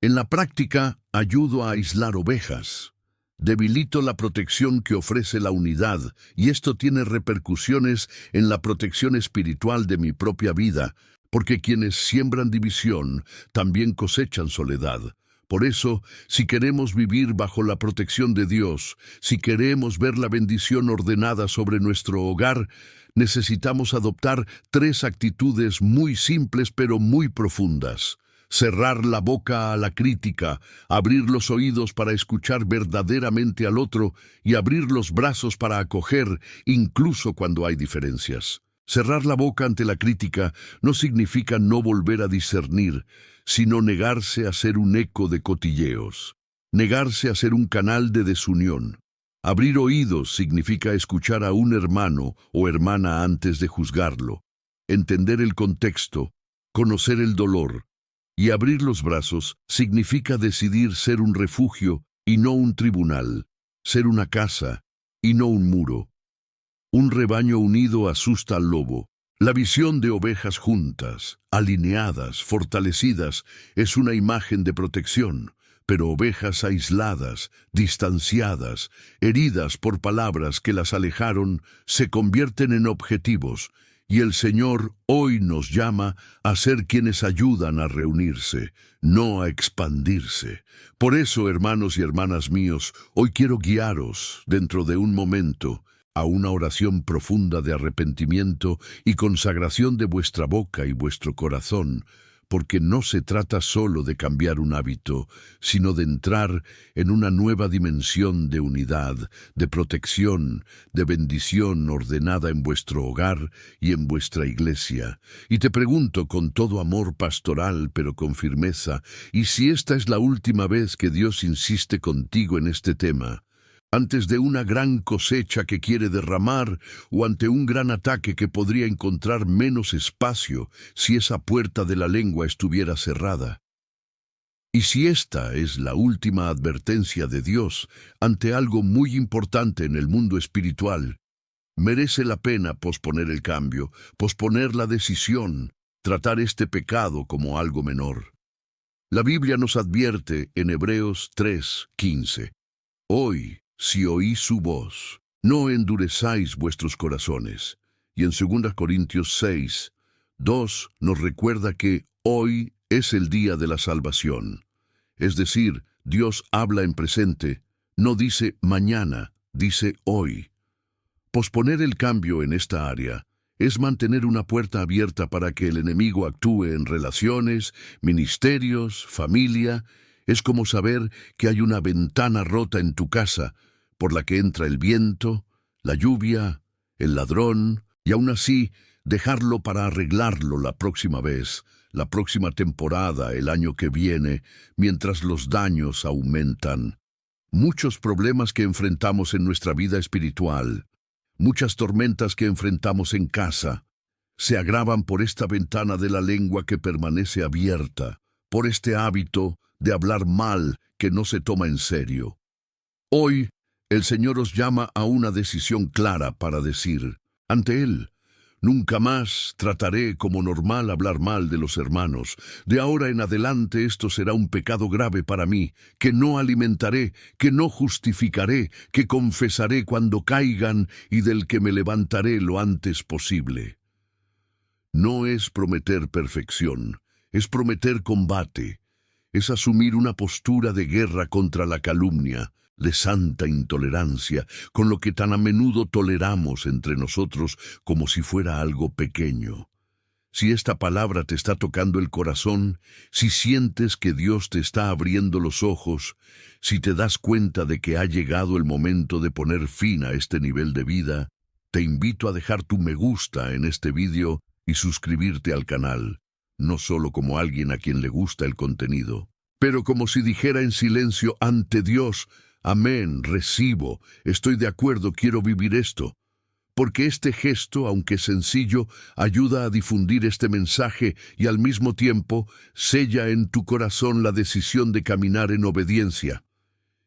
en la práctica ayudo a aislar ovejas. Debilito la protección que ofrece la unidad, y esto tiene repercusiones en la protección espiritual de mi propia vida, porque quienes siembran división también cosechan soledad. Por eso, si queremos vivir bajo la protección de Dios, si queremos ver la bendición ordenada sobre nuestro hogar, necesitamos adoptar 3 actitudes muy simples pero muy profundas. Cerrar la boca a la crítica, abrir los oídos para escuchar verdaderamente al otro y abrir los brazos para acoger, incluso cuando hay diferencias. Cerrar la boca ante la crítica no significa no volver a discernir, sino negarse a ser un eco de cotilleos, negarse a ser un canal de desunión. Abrir oídos significa escuchar a un hermano o hermana antes de juzgarlo, entender el contexto, conocer el dolor. Y abrir los brazos significa decidir ser un refugio y no un tribunal, ser una casa y no un muro. Un rebaño unido asusta al lobo. La visión de ovejas juntas, alineadas, fortalecidas, es una imagen de protección, pero ovejas aisladas, distanciadas, heridas por palabras que las alejaron, se convierten en objetivos. Y el Señor hoy nos llama a ser quienes ayudan a reunirse, no a expandirse. Por eso, hermanos y hermanas míos, hoy quiero guiaros, dentro de un momento, a una oración profunda de arrepentimiento y consagración de vuestra boca y vuestro corazón, porque no se trata solo de cambiar un hábito, sino de entrar en una nueva dimensión de unidad, de protección, de bendición ordenada en vuestro hogar y en vuestra iglesia. Y te pregunto con todo amor pastoral, pero con firmeza, ¿y si esta es la última vez que Dios insiste contigo en este tema? Antes de una gran cosecha que quiere derramar o ante un gran ataque que podría encontrar menos espacio si esa puerta de la lengua estuviera cerrada. Y si esta es la última advertencia de Dios ante algo muy importante en el mundo espiritual, merece la pena posponer el cambio, posponer la decisión, tratar este pecado como algo menor. La Biblia nos advierte en Hebreos 3:15, «Hoy, si oís su voz, no endurezáis vuestros corazones». Y en 2 Corintios 6:2 nos recuerda que hoy es el día de la salvación. Es decir, Dios habla en presente, no dice mañana, dice hoy. Posponer el cambio en esta área es mantener una puerta abierta para que el enemigo actúe en relaciones, ministerios, familia. Es como saber que hay una ventana rota en tu casa por la que entra el viento, la lluvia, el ladrón, y aún así dejarlo para arreglarlo la próxima vez, la próxima temporada, el año que viene, mientras los daños aumentan. Muchos problemas que enfrentamos en nuestra vida espiritual, muchas tormentas que enfrentamos en casa, se agravan por esta ventana de la lengua que permanece abierta, por este hábito de hablar mal que no se toma en serio. Hoy, el Señor os llama a una decisión clara para decir, ante Él, nunca más trataré como normal hablar mal de los hermanos. De ahora en adelante esto será un pecado grave para mí, que no alimentaré, que no justificaré, que confesaré cuando caigan y del que me levantaré lo antes posible. No es prometer perfección, es prometer combate, es asumir una postura de guerra contra la calumnia, de santa intolerancia, con lo que tan a menudo toleramos entre nosotros como si fuera algo pequeño. Si esta palabra te está tocando el corazón, si sientes que Dios te está abriendo los ojos, si te das cuenta de que ha llegado el momento de poner fin a este nivel de vida, te invito a dejar tu me gusta en este vídeo y suscribirte al canal, no solo como alguien a quien le gusta el contenido, pero como si dijera en silencio ante Dios, amén, recibo, estoy de acuerdo, quiero vivir esto. Porque este gesto, aunque sencillo, ayuda a difundir este mensaje y al mismo tiempo sella en tu corazón la decisión de caminar en obediencia.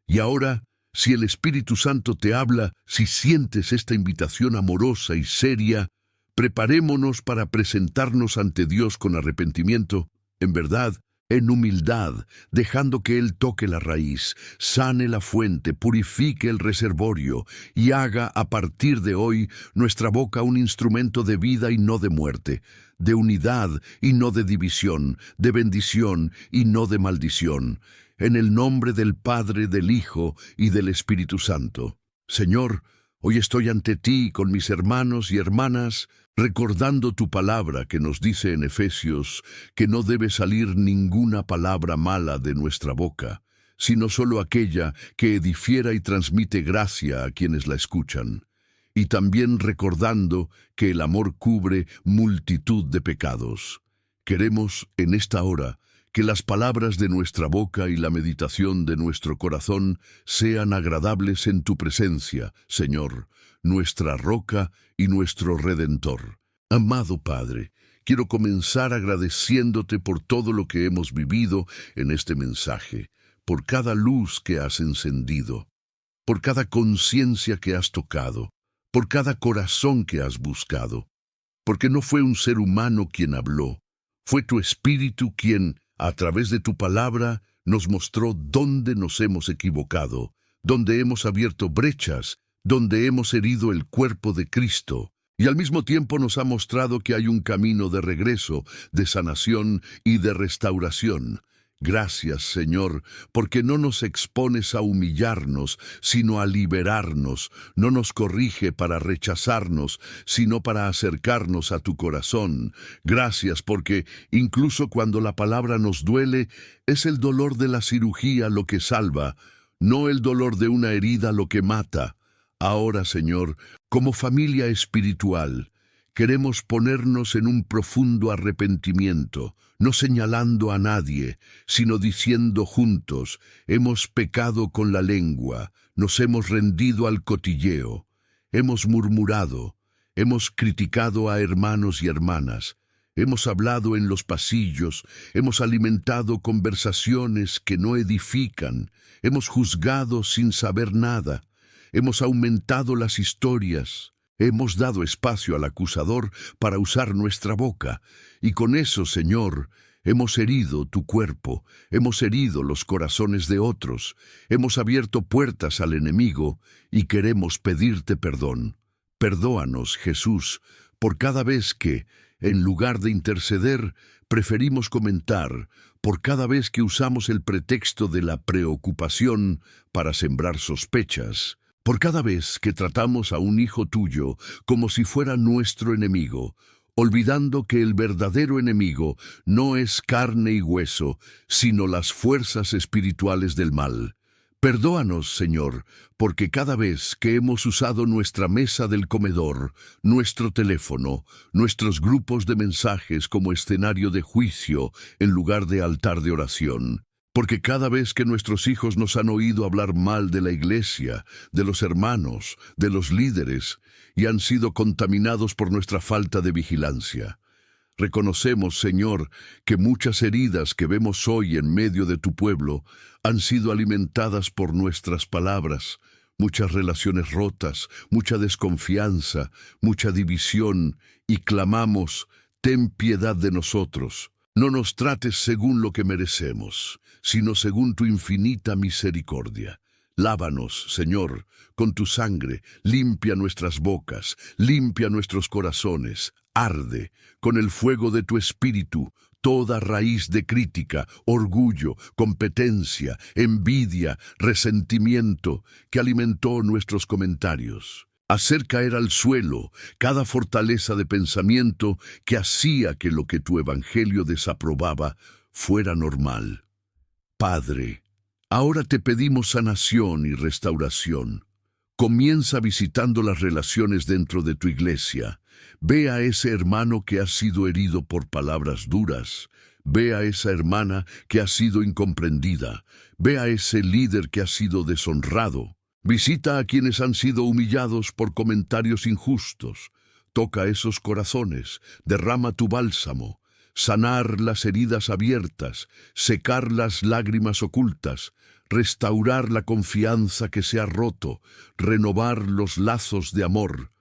Y ahora, si el Espíritu Santo te habla, si sientes esta invitación amorosa y seria, preparémonos para presentarnos ante Dios con arrepentimiento, en verdad, en humildad, dejando que Él toque la raíz, sane la fuente, purifique el reservorio y haga a partir de hoy nuestra boca un instrumento de vida y no de muerte, de unidad y no de división, de bendición y no de maldición. En el nombre del Padre, del Hijo y del Espíritu Santo. Señor, hoy estoy ante ti con mis hermanos y hermanas, recordando tu palabra que nos dice en Efesios que no debe salir ninguna palabra mala de nuestra boca, sino solo aquella que edifiera y transmite gracia a quienes la escuchan. Y también recordando que el amor cubre multitud de pecados. Queremos, en esta hora, que las palabras de nuestra boca y la meditación de nuestro corazón sean agradables en tu presencia, Señor, nuestra roca y nuestro Redentor. Amado Padre, quiero comenzar agradeciéndote por todo lo que hemos vivido en este mensaje, por cada luz que has encendido, por cada conciencia que has tocado, por cada corazón que has buscado, porque no fue un ser humano quien habló, fue tu Espíritu quien, a través de tu palabra, nos mostró dónde nos hemos equivocado, dónde hemos abierto brechas, donde hemos herido el cuerpo de Cristo, y al mismo tiempo nos ha mostrado que hay un camino de regreso, de sanación y de restauración. Gracias, Señor, porque no nos expones a humillarnos, sino a liberarnos, no nos corrige para rechazarnos, sino para acercarnos a tu corazón. Gracias porque, incluso cuando la palabra nos duele, es el dolor de la cirugía lo que salva, no el dolor de una herida lo que mata. Ahora, Señor, como familia espiritual, queremos ponernos en un profundo arrepentimiento, no señalando a nadie, sino diciendo juntos, hemos pecado con la lengua, nos hemos rendido al cotilleo, hemos murmurado, hemos criticado a hermanos y hermanas, Hemos hablado en los pasillos, hemos alimentado conversaciones que no edifican, hemos juzgado sin saber nada, hemos aumentado las historias, hemos dado espacio al acusador para usar nuestra boca, y con eso, Señor, hemos herido tu cuerpo, hemos herido los corazones de otros, hemos abierto puertas al enemigo y queremos pedirte perdón. Perdóanos, Jesús, por cada vez que, en lugar de interceder, preferimos comentar, por cada vez que usamos el pretexto de la preocupación para sembrar sospechas, por cada vez que tratamos a un hijo tuyo como si fuera nuestro enemigo, olvidando que el verdadero enemigo no es carne y hueso, sino las fuerzas espirituales del mal. Perdóanos, Señor, porque cada vez que hemos usado nuestra mesa del comedor, nuestro teléfono, nuestros grupos de mensajes como escenario de juicio en lugar de altar de oración, porque cada vez que nuestros hijos nos han oído hablar mal de la iglesia, de los hermanos, de los líderes, y han sido contaminados por nuestra falta de vigilancia. Reconocemos, Señor, que muchas heridas que vemos hoy en medio de tu pueblo han sido alimentadas por nuestras palabras, muchas relaciones rotas, mucha desconfianza, mucha división, y clamamos, ten piedad de nosotros. No nos trates según lo que merecemos, sino según tu infinita misericordia. Lávanos, Señor, con tu sangre, limpia nuestras bocas, limpia nuestros corazones, arde con el fuego de tu espíritu toda raíz de crítica, orgullo, competencia, envidia, resentimiento que alimentó nuestros comentarios. Hacer caer al suelo cada fortaleza de pensamiento que hacía que lo que tu evangelio desaprobaba fuera normal. Padre, ahora te pedimos sanación y restauración. Comienza visitando las relaciones dentro de tu iglesia. Ve a ese hermano que ha sido herido por palabras duras. Ve a esa hermana que ha sido incomprendida. Ve a ese líder que ha sido deshonrado. Visita a quienes han sido humillados por comentarios injustos. Toca esos corazones, derrama tu bálsamo. Sanar las heridas abiertas, secar las lágrimas ocultas, restaurar la confianza que se ha roto, renovar los lazos de amor.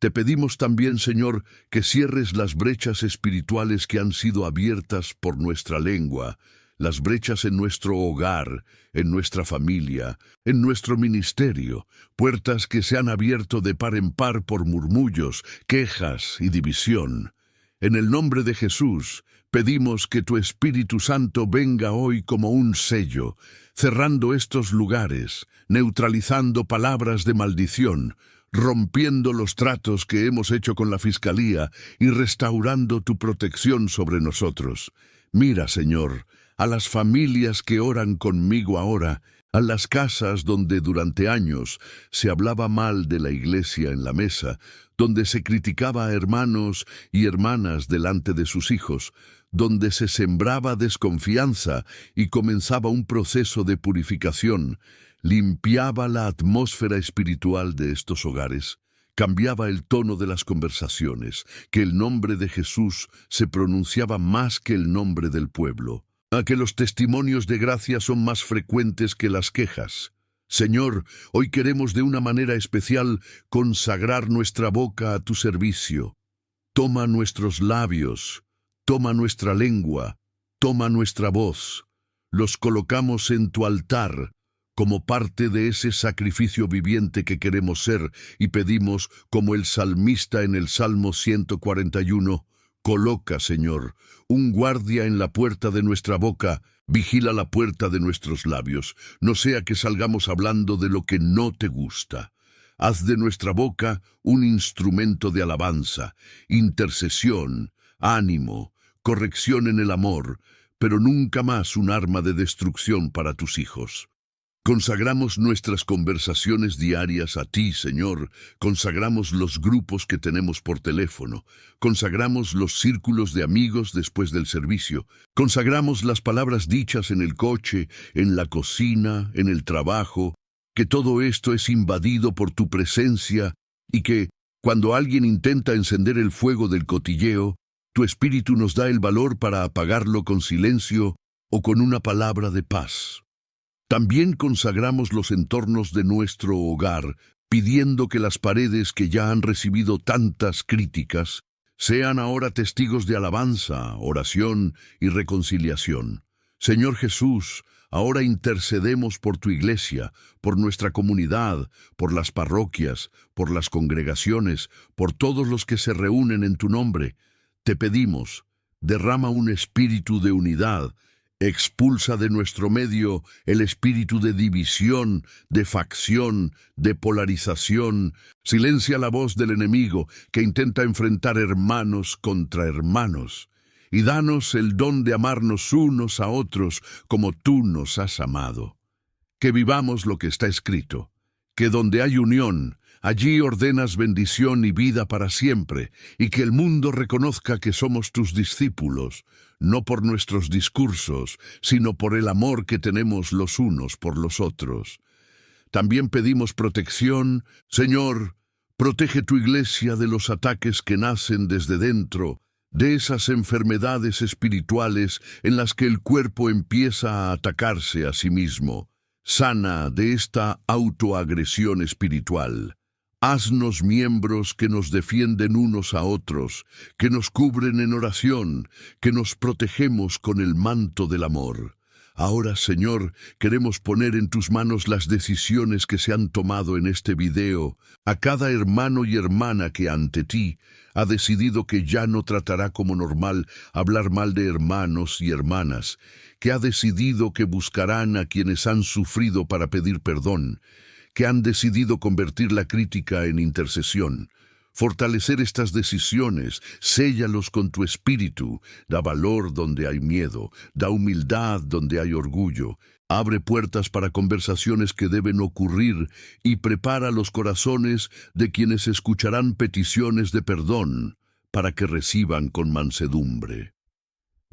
Te pedimos también, Señor, que cierres las brechas espirituales que han sido abiertas por nuestra lengua, las brechas en nuestro hogar, en nuestra familia, en nuestro ministerio, puertas que se han abierto de par en par por murmullos, quejas y división. En el nombre de Jesús, pedimos que tu Espíritu Santo venga hoy como un sello, cerrando estos lugares, neutralizando palabras de maldición, rompiendo los tratos que hemos hecho con la Fiscalía y restaurando tu protección sobre nosotros. Mira, Señor, a las familias que oran conmigo ahora, a las casas donde durante años se hablaba mal de la iglesia en la mesa, donde se criticaba a hermanos y hermanas delante de sus hijos, donde se sembraba desconfianza y comenzaba un proceso de purificación, limpiaba la atmósfera espiritual de estos hogares, cambiaba el tono de las conversaciones, que el nombre de Jesús se pronunciaba más que el nombre del pueblo, a que los testimonios de gracia son más frecuentes que las quejas. Señor, hoy queremos de una manera especial consagrar nuestra boca a tu servicio. Toma nuestros labios, toma nuestra lengua, toma nuestra voz. Los colocamos en tu altar como parte de ese sacrificio viviente que queremos ser y pedimos, como el salmista en el Salmo 141, coloca, Señor, un guardia en la puerta de nuestra boca, vigila la puerta de nuestros labios, no sea que salgamos hablando de lo que no te gusta. Haz de nuestra boca un instrumento de alabanza, intercesión, ánimo, corrección en el amor, pero nunca más un arma de destrucción para tus hijos. Consagramos nuestras conversaciones diarias a ti, Señor. Consagramos los grupos que tenemos por teléfono. Consagramos los círculos de amigos después del servicio. Consagramos las palabras dichas en el coche, en la cocina, en el trabajo. Que todo esto es invadido por tu presencia y que, cuando alguien intenta encender el fuego del cotilleo, Tu espíritu nos da el valor para apagarlo con silencio o con una palabra de paz. También consagramos los entornos de nuestro hogar, pidiendo que las paredes que ya han recibido tantas críticas sean ahora testigos de alabanza, oración y reconciliación. Señor Jesús, ahora intercedemos por tu iglesia, por nuestra comunidad, por las parroquias, por las congregaciones, por todos los que se reúnen en tu nombre. Te pedimos, derrama un espíritu de unidad, expulsa de nuestro medio el espíritu de división, de facción, de polarización. Silencia la voz del enemigo que intenta enfrentar hermanos contra hermanos. Y danos el don de amarnos unos a otros como tú nos has amado. Que vivamos lo que está escrito, que donde hay unión, allí ordenas bendición y vida para siempre, y que el mundo reconozca que somos tus discípulos, no por nuestros discursos, sino por el amor que tenemos los unos por los otros. También pedimos protección. Señor, protege tu iglesia de los ataques que nacen desde dentro, de esas enfermedades espirituales en las que el cuerpo empieza a atacarse a sí mismo. Sana de esta autoagresión espiritual. Haznos miembros que nos defienden unos a otros, que nos cubren en oración, que nos protegemos con el manto del amor. Ahora, Señor, queremos poner en tus manos las decisiones que se han tomado en este video, a cada hermano y hermana que ante ti ha decidido que ya no tratará como normal hablar mal de hermanos y hermanas, que ha decidido que buscarán a quienes han sufrido para pedir perdón, que han decidido convertir la crítica en intercesión. Fortalecer estas decisiones, séllalos con tu espíritu, da valor donde hay miedo, da humildad donde hay orgullo, abre puertas para conversaciones que deben ocurrir y prepara los corazones de quienes escucharán peticiones de perdón para que reciban con mansedumbre.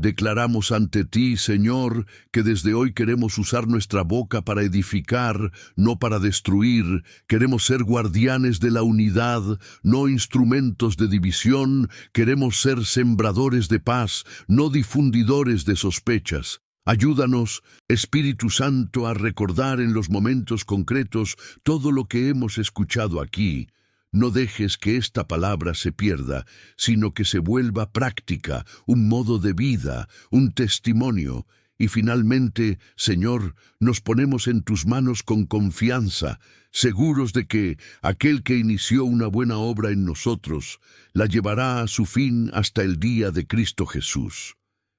Declaramos ante ti, Señor, que desde hoy queremos usar nuestra boca para edificar, no para destruir. Queremos ser guardianes de la unidad, no instrumentos de división. Queremos ser sembradores de paz, no difundidores de sospechas. Ayúdanos, Espíritu Santo, a recordar en los momentos concretos todo lo que hemos escuchado aquí. No dejes que esta palabra se pierda, sino que se vuelva práctica, un modo de vida, un testimonio. Y finalmente, Señor, nos ponemos en tus manos con confianza, seguros de que aquel que inició una buena obra en nosotros, la llevará a su fin hasta el día de Cristo Jesús.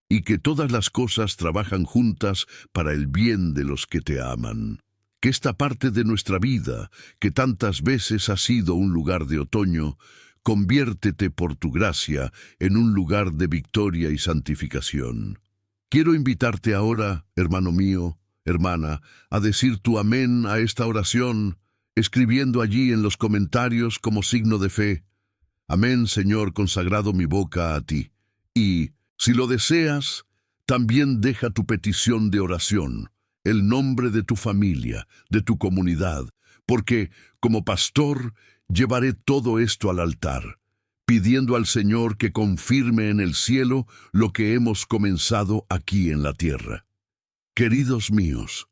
Y que todas las cosas trabajan juntas para el bien de los que te aman. Que esta parte de nuestra vida, que tantas veces ha sido un lugar de otoño, conviértete por tu gracia en un lugar de victoria y santificación. Quiero invitarte ahora, hermano mío, hermana, a decir tu amén a esta oración, escribiendo allí en los comentarios como signo de fe. Amén, Señor, consagrado mi boca a ti. Y, si lo deseas, también deja tu petición de oración, el nombre de tu familia, de tu comunidad, porque, como pastor, llevaré todo esto al altar, pidiendo al Señor que confirme en el cielo lo que hemos comenzado aquí en la tierra. Queridos míos,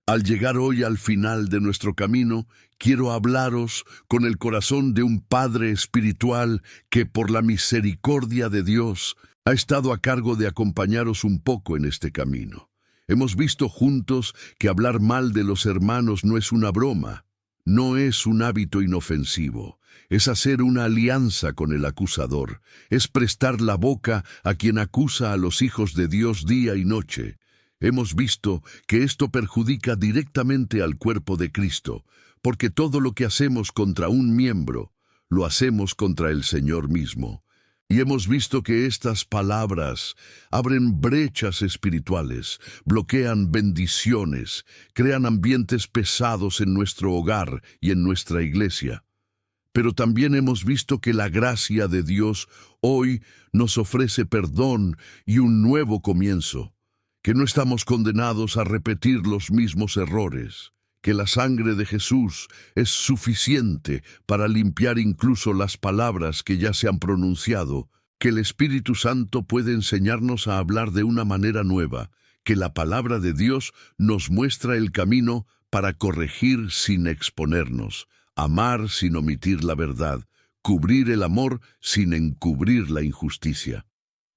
al llegar hoy al final de nuestro camino, quiero hablaros con el corazón de un Padre espiritual que, por la misericordia de Dios, ha estado a cargo de acompañaros un poco en este camino. Hemos visto juntos que hablar mal de los hermanos no es una broma, no es un hábito inofensivo, es hacer una alianza con el acusador, es prestar la boca a quien acusa a los hijos de Dios día y noche. Hemos visto que esto perjudica directamente al cuerpo de Cristo, porque todo lo que hacemos contra un miembro, lo hacemos contra el Señor mismo. Y hemos visto que estas palabras abren brechas espirituales, bloquean bendiciones, crean ambientes pesados en nuestro hogar y en nuestra iglesia. Pero también hemos visto que la gracia de Dios hoy nos ofrece perdón y un nuevo comienzo, que no estamos condenados a repetir los mismos errores, que la sangre de Jesús es suficiente para limpiar incluso las palabras que ya se han pronunciado, que el Espíritu Santo puede enseñarnos a hablar de una manera nueva, que la palabra de Dios nos muestra el camino para corregir sin exponernos, amar sin omitir la verdad, cubrir el amor sin encubrir la injusticia.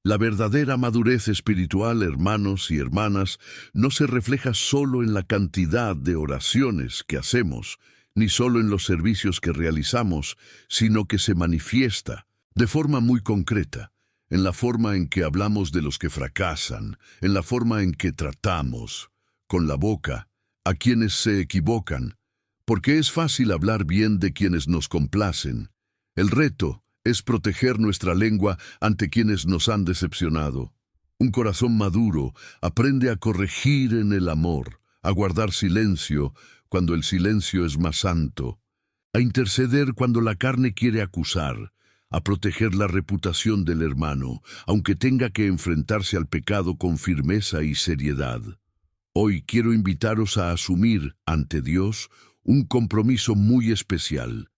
La verdadera madurez espiritual, hermanos y hermanas, no se refleja solo en la cantidad de oraciones que hacemos, ni solo en los servicios que realizamos, sino que se manifiesta de forma muy concreta, en la forma en que hablamos de los que fracasan, en la forma en que tratamos, con la boca, a quienes se equivocan, porque es fácil hablar bien de quienes nos complacen. El reto es proteger nuestra lengua ante quienes nos han decepcionado. Un corazón maduro aprende a corregir en el amor, a guardar silencio cuando el silencio es más santo, a interceder cuando la carne quiere acusar, a proteger la reputación del hermano, aunque tenga que enfrentarse al pecado con firmeza y seriedad. Hoy quiero invitaros a asumir ante Dios un compromiso muy especial.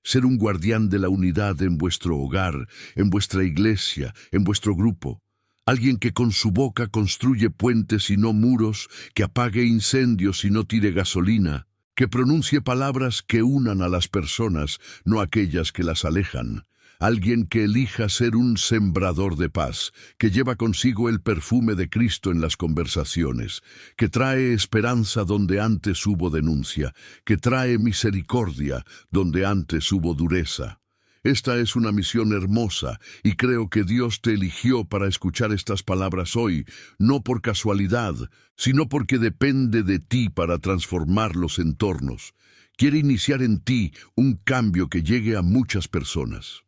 Ser un guardián de la unidad en vuestro hogar, en vuestra iglesia, en vuestro grupo. Alguien que con su boca construye puentes y no muros, que apague incendios y no tire gasolina, que pronuncie palabras que unan a las personas, no aquellas que las alejan. Alguien que elija ser un sembrador de paz, que lleva consigo el perfume de Cristo en las conversaciones, que trae esperanza donde antes hubo denuncia, que trae misericordia donde antes hubo dureza. Esta es una misión hermosa y creo que Dios te eligió para escuchar estas palabras hoy, no por casualidad, sino porque depende de ti para transformar los entornos. Quiere iniciar en ti un cambio que llegue a muchas personas.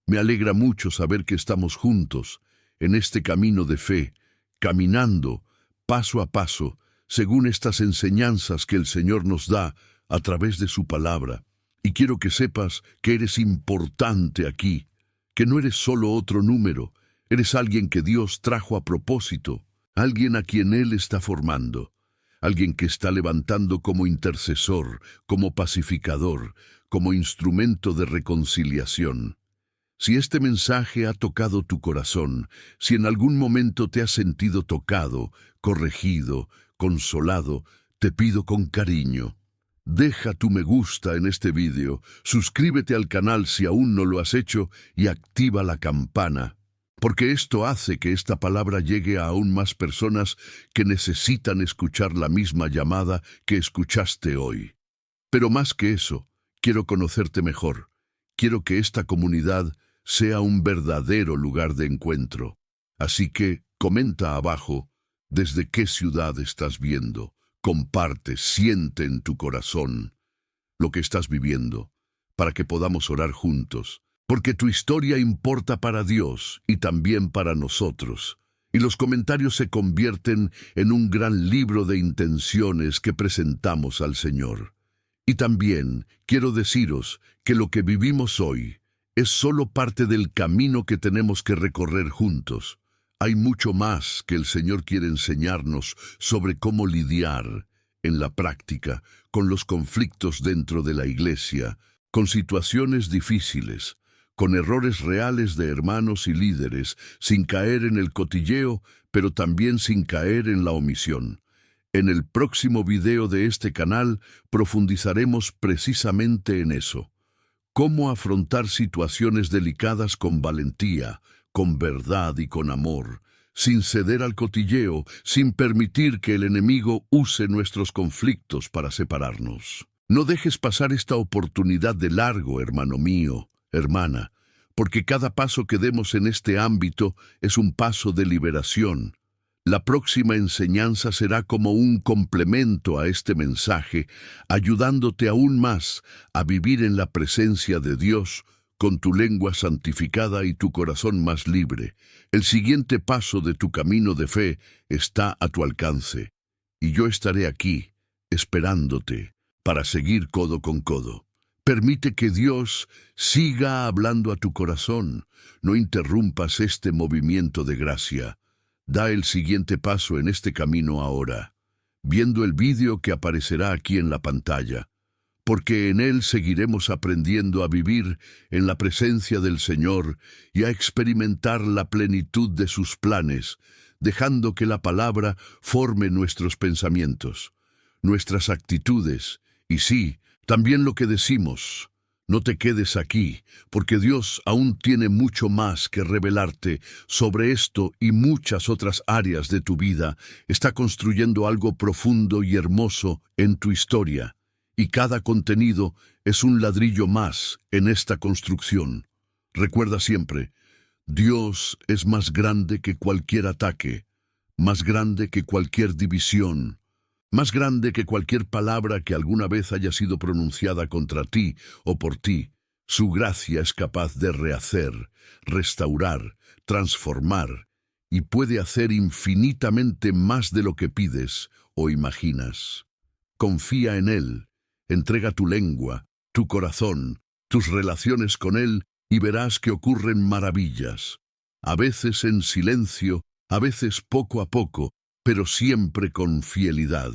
Me alegra mucho saber que estamos juntos en este camino de fe, caminando paso a paso, según estas enseñanzas que el Señor nos da a través de su palabra. Y quiero que sepas que eres importante aquí, que no eres solo otro número, eres alguien que Dios trajo a propósito, alguien a quien Él está formando, alguien que está levantando como intercesor, como pacificador, como instrumento de reconciliación. Si este mensaje ha tocado tu corazón, si en algún momento te has sentido tocado, corregido, consolado, te pido con cariño, deja tu me gusta en este vídeo, suscríbete al canal si aún no lo has hecho y activa la campana, porque esto hace que esta palabra llegue a aún más personas que necesitan escuchar la misma llamada que escuchaste hoy. Pero más que eso, quiero conocerte mejor. Quiero que esta comunidad sea un verdadero lugar de encuentro. Así que comenta abajo desde qué ciudad estás viendo. Comparte, siente en tu corazón lo que estás viviendo, para que podamos orar juntos, porque tu historia importa para Dios y también para nosotros, y los comentarios se convierten en un gran libro de intenciones que presentamos al Señor. Y también quiero deciros que lo que vivimos hoy es solo parte del camino que tenemos que recorrer juntos. Hay mucho más que el Señor quiere enseñarnos sobre cómo lidiar en la práctica con los conflictos dentro de la iglesia, con situaciones difíciles, con errores reales de hermanos y líderes, sin caer en el cotilleo, pero también sin caer en la omisión. En el próximo video de este canal profundizaremos precisamente en eso. Cómo afrontar situaciones delicadas con valentía, con verdad y con amor, sin ceder al cotilleo, sin permitir que el enemigo use nuestros conflictos para separarnos. No dejes pasar esta oportunidad de largo, hermano mío, hermana, porque cada paso que demos en este ámbito es un paso de liberación. La próxima enseñanza será como un complemento a este mensaje, ayudándote aún más a vivir en la presencia de Dios, con tu lengua santificada y tu corazón más libre. El siguiente paso de tu camino de fe está a tu alcance, y yo estaré aquí, esperándote, para seguir codo con codo. Permite que Dios siga hablando a tu corazón. No interrumpas este movimiento de gracia. Da el siguiente paso en este camino ahora, viendo el vídeo que aparecerá aquí en la pantalla. porque en Él seguiremos aprendiendo a vivir en la presencia del Señor y a experimentar la plenitud de sus planes, dejando que la palabra forme nuestros pensamientos, nuestras actitudes y sí, también lo que decimos. No te quedes aquí, porque Dios aún tiene mucho más que revelarte sobre esto y muchas otras áreas de tu vida. Está construyendo algo profundo y hermoso en tu historia, y cada contenido es un ladrillo más en esta construcción. Recuerda siempre, Dios es más grande que cualquier ataque, más grande que cualquier división, más grande que cualquier palabra que alguna vez haya sido pronunciada contra ti o por ti. Su gracia es capaz de rehacer, restaurar, transformar, y puede hacer infinitamente más de lo que pides o imaginas. Confía en Él, entrega tu lengua, tu corazón, tus relaciones con Él y verás que ocurren maravillas. A veces en silencio, a veces poco a poco, pero siempre con fidelidad.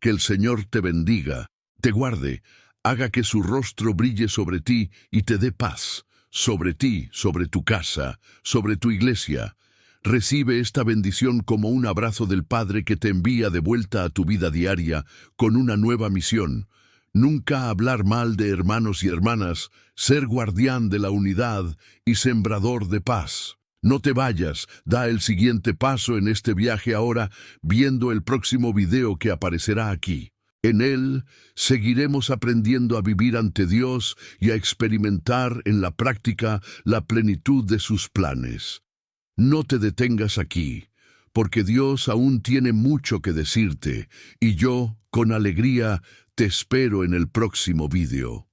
Que el Señor te bendiga, te guarde, haga que su rostro brille sobre ti y te dé paz, sobre ti, sobre tu casa, sobre tu iglesia. Recibe esta bendición como un abrazo del Padre que te envía de vuelta a tu vida diaria con una nueva misión. Nunca hablar mal de hermanos y hermanas, ser guardián de la unidad y sembrador de paz. No te vayas, da el siguiente paso en este viaje ahora, viendo el próximo video que aparecerá aquí. En él seguiremos aprendiendo a vivir ante Dios y a experimentar en la práctica la plenitud de sus planes. No te detengas aquí, porque Dios aún tiene mucho que decirte, y yo, con alegría, te espero en el próximo video.